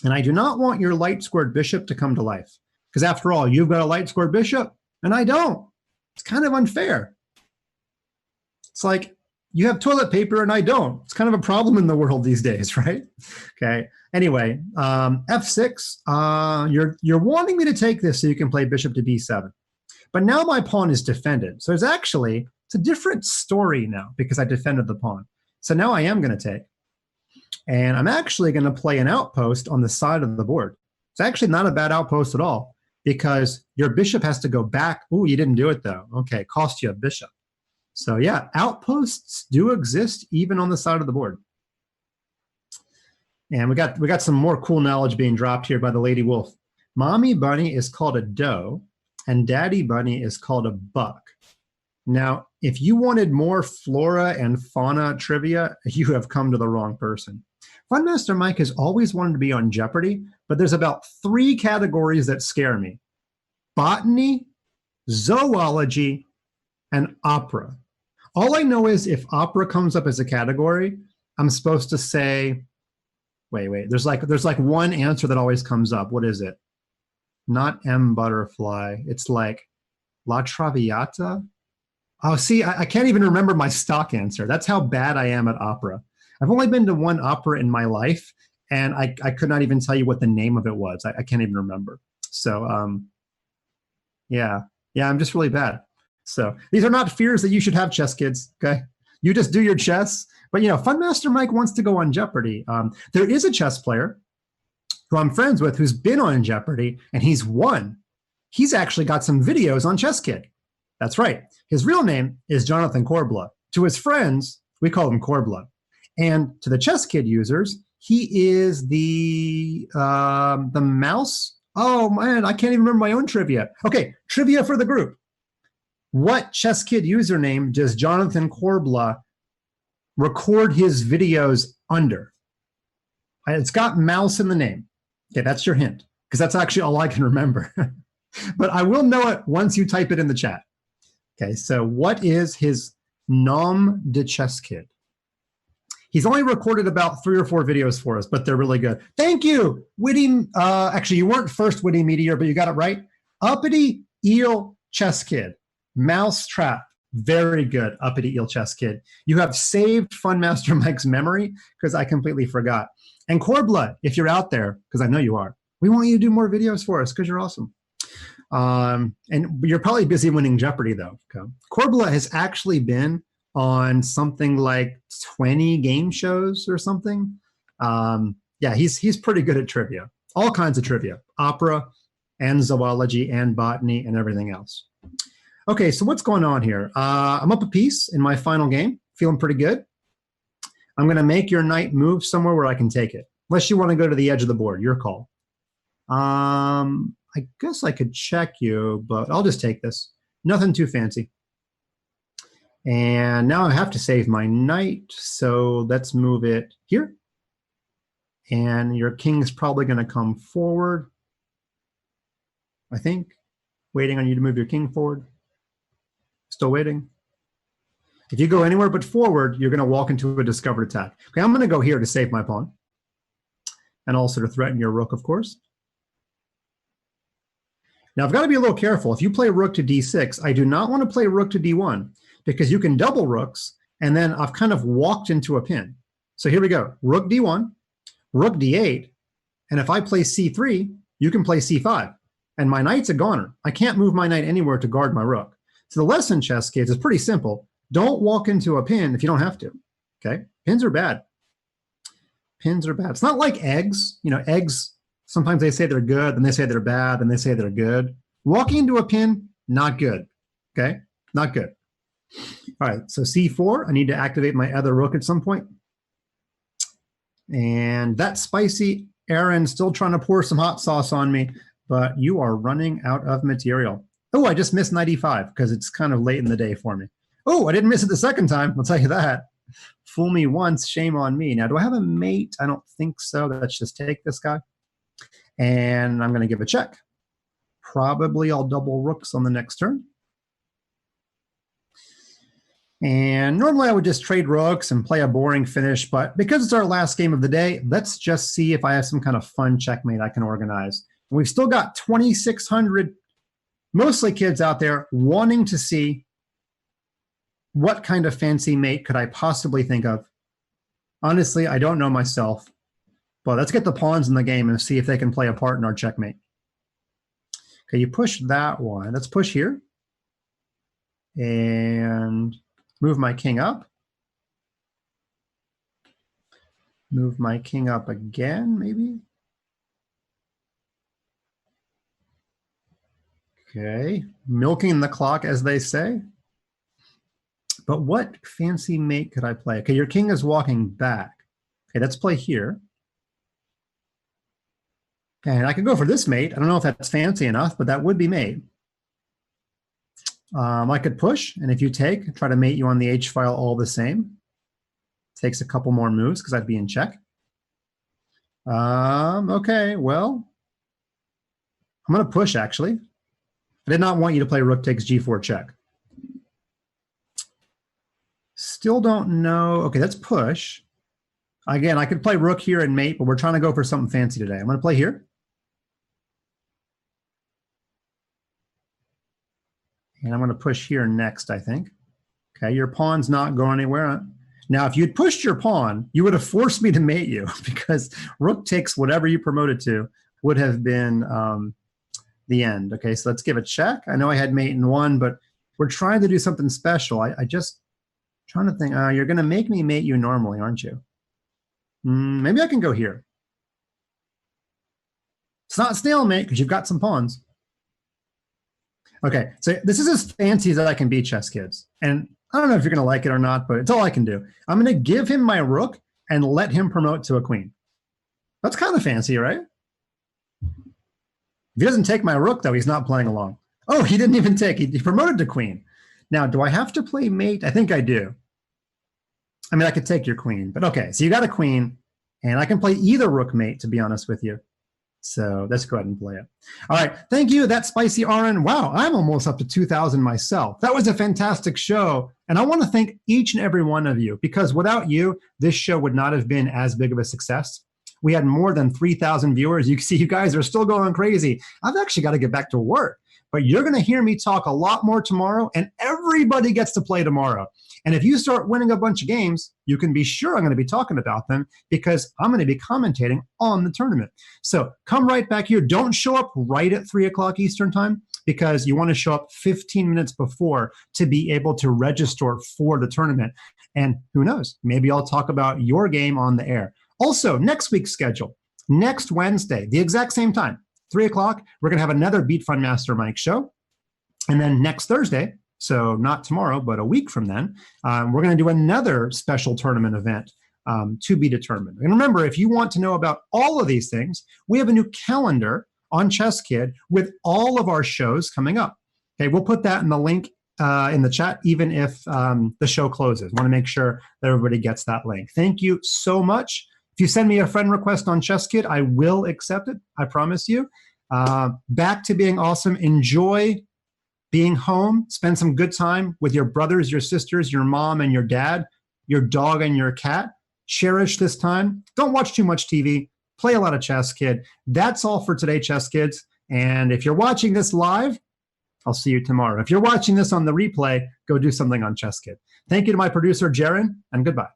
And I do not want your light squared bishop to come to life. Because after all, you've got a light squared bishop, and I don't. It's kind of unfair. It's like you have toilet paper and I don't. It's kind of a problem in the world these days, right? Okay. Anyway, f6. You're wanting me to take this so you can play bishop to b7. But now my pawn is defended. So it's a different story now because I defended the pawn. So now I am going to take. And I'm actually going to play an outpost on the side of the board. It's actually not a bad outpost at all because your bishop has to go back. Oh, you didn't do it though. Okay, cost you a bishop. So yeah, outposts do exist even on the side of the board. And we got some more cool knowledge being dropped here by the Lady Wolf. Mommy bunny is called a doe, and daddy bunny is called a buck. Now, if you wanted more flora and fauna trivia, you have come to the wrong person. FunMasterMike has always wanted to be on Jeopardy, but there's about 3 categories that scare me. Botany, zoology, and opera. All I know is if opera comes up as a category, I'm supposed to say, wait, there's like one answer that always comes up. What is it? Not M butterfly. It's like La Traviata. Oh, see, I can't even remember my stock answer. That's how bad I am at opera. I've only been to one opera in my life, and I could not even tell you what the name of it was. I can't even remember. So, yeah, I'm just really bad. So these are not fears that you should have, chess kids, okay? You just do your chess. But, you know, FunMasterMike wants to go on Jeopardy. There is a chess player who I'm friends with who's been on Jeopardy, and he's won. He's actually got some videos on ChessKid. That's right. His real name is Jonathan Corbla. To his friends, we call him Corbla. And to the ChessKid users, he is the mouse. Oh, man, I can't even remember my own trivia. Okay, trivia for the group. What ChessKid username does Jonathan Corbla record his videos under? It's got mouse in the name. Okay, that's your hint, because that's actually all I can remember. But I will know it once you type it in the chat. Okay, so what is his nom de ChessKid? He's only recorded about 3 or 4 videos for us, but they're really good. Thank you, Witty. Actually, you weren't first, Witty Meteor, but you got it right. Uppity Eel ChessKid. Mousetrap. Very good, Uppity Eel ChessKid. You have saved FunMasterMike's memory because I completely forgot. And Corbla, if you're out there, because I know you are, we want you to do more videos for us because you're awesome. And you're probably busy winning Jeopardy, though. Okay. Corbla has actually been on something like 20 game shows or something. Yeah, he's pretty good at trivia. All kinds of trivia. Opera and zoology and botany and everything else. Okay, so what's going on here? I'm up a piece in my final game. Feeling pretty good. I'm going to make your knight move somewhere where I can take it. Unless you want to go to the edge of the board. Your call. I guess I could check you, but I'll just take this. Nothing too fancy. And now I have to save my knight, so let's move it here. And your king is probably going to come forward, I think. Waiting on you to move your king forward. Still waiting. If you go anywhere but forward, you're going to walk into a discovered attack. Okay, I'm going to go here to save my pawn. And also to threaten your rook, of course. Now, I've got to be a little careful. If you play rook to d6, I do not want to play rook to d1 because you can double rooks, and then I've kind of walked into a pin. So here we go. Rook d1, rook d8, and if I play c3, you can play c5. And my knight's a goner. I can't move my knight anywhere to guard my rook. So the lesson, chess kids, is pretty simple. Don't walk into a pin if you don't have to. Okay? Pins are bad. Pins are bad. It's not like eggs. You know, eggs, sometimes they say they're good, then they say they're bad, then they say they're good. Walking into a pin, not good. Okay? Not good. All right, so c4. I need to activate my other rook at some point. And that spicy Aaron still trying to pour some hot sauce on me, but you are running out of material. Oh, I just missed knight e5 because it's kind of late in the day for me. Oh, I didn't miss it the second time. I'll tell you that. Fool me once, shame on me. Now, do I have a mate? I don't think so. Let's just take this guy. And I'm going to give a check. Probably I'll double rooks on the next turn. And normally I would just trade rooks and play a boring finish, but because it's our last game of the day, let's just see if I have some kind of fun checkmate I can organize. And we've still got 2,600, mostly kids out there, wanting to see what kind of fancy mate could I possibly think of. Honestly, I don't know myself, but let's get the pawns in the game and see if they can play a part in our checkmate. Okay, you push that one. Let's push here. And move my king up. Move my king up again, maybe. Okay, milking the clock, as they say. But what fancy mate could I play? Okay, your king is walking back. Okay, let's play here. Okay, and I could go for this mate. I don't know if that's fancy enough, but that would be mate. I could push, and if you take, try to mate you on the H file all the same. Takes a couple more moves because I'd be in check. Okay, well, I'm going to push, actually. I did not want you to play rook takes g4 check. Still don't know. Okay, let's push. Again, I could play rook here and mate, but we're trying to go for something fancy today. I'm going to play here. And I'm going to push here next, I think. Okay, your pawn's not going anywhere. Now, if you'd pushed your pawn, you would have forced me to mate you because rook takes whatever you promoted to would have been the end. Okay, so let's give a check. I know I had mate in one, but we're trying to do something special. I just trying to think. You're going to make me mate you normally, aren't you? Maybe I can go here. It's not stalemate because you've got some pawns. Okay, so this is as fancy as I can be, chess kids. And I don't know if you're going to like it or not, but it's all I can do. I'm going to give him my rook and let him promote to a queen. That's kind of fancy, right? If he doesn't take my rook, though, he's not playing along. Oh, he didn't even take. He promoted to queen. Now, do I have to play mate? I think I do. I mean, I could take your queen, but okay. So you got a queen, and I can play either rook mate, to be honest with you. So let's go ahead and play it. All right. Thank you. That's Spicy Aaron. Wow, I'm almost up to 2,000 myself. That was a fantastic show. And I want to thank each and every one of you, because without you, this show would not have been as big of a success. We had more than 3,000 viewers. You can see you guys are still going crazy. I've actually got to get back to work. But you're going to hear me talk a lot more tomorrow, and everybody gets to play tomorrow. And if you start winning a bunch of games, you can be sure I'm going to be talking about them, because I'm going to be commentating on the tournament. So come right back here. Don't show up right at 3 o'clock Eastern time, because you want to show up 15 minutes before to be able to register for the tournament. And who knows, maybe I'll talk about your game on the air. Also, next week's schedule, next Wednesday, the exact same time, 3 o'clock, we're going to have another Beat FunMasterMike show. And then next Thursday, so not tomorrow, but a week from then, we're going to do another special tournament event to be determined. And remember, if you want to know about all of these things, we have a new calendar on ChessKid with all of our shows coming up. Okay, we'll put that in the link in the chat, even if the show closes. Want to make sure that everybody gets that link. Thank you so much. If you send me a friend request on ChessKid, I will accept it. I promise you. Back to being awesome. Enjoy being home. Spend some good time with your brothers, your sisters, your mom and your dad, your dog and your cat. Cherish this time. Don't watch too much TV. Play a lot of ChessKid. That's all for today, Chess Kids. And if you're watching this live, I'll see you tomorrow. If you're watching this on the replay, go do something on ChessKid. Thank you to my producer, Jaron, and goodbye.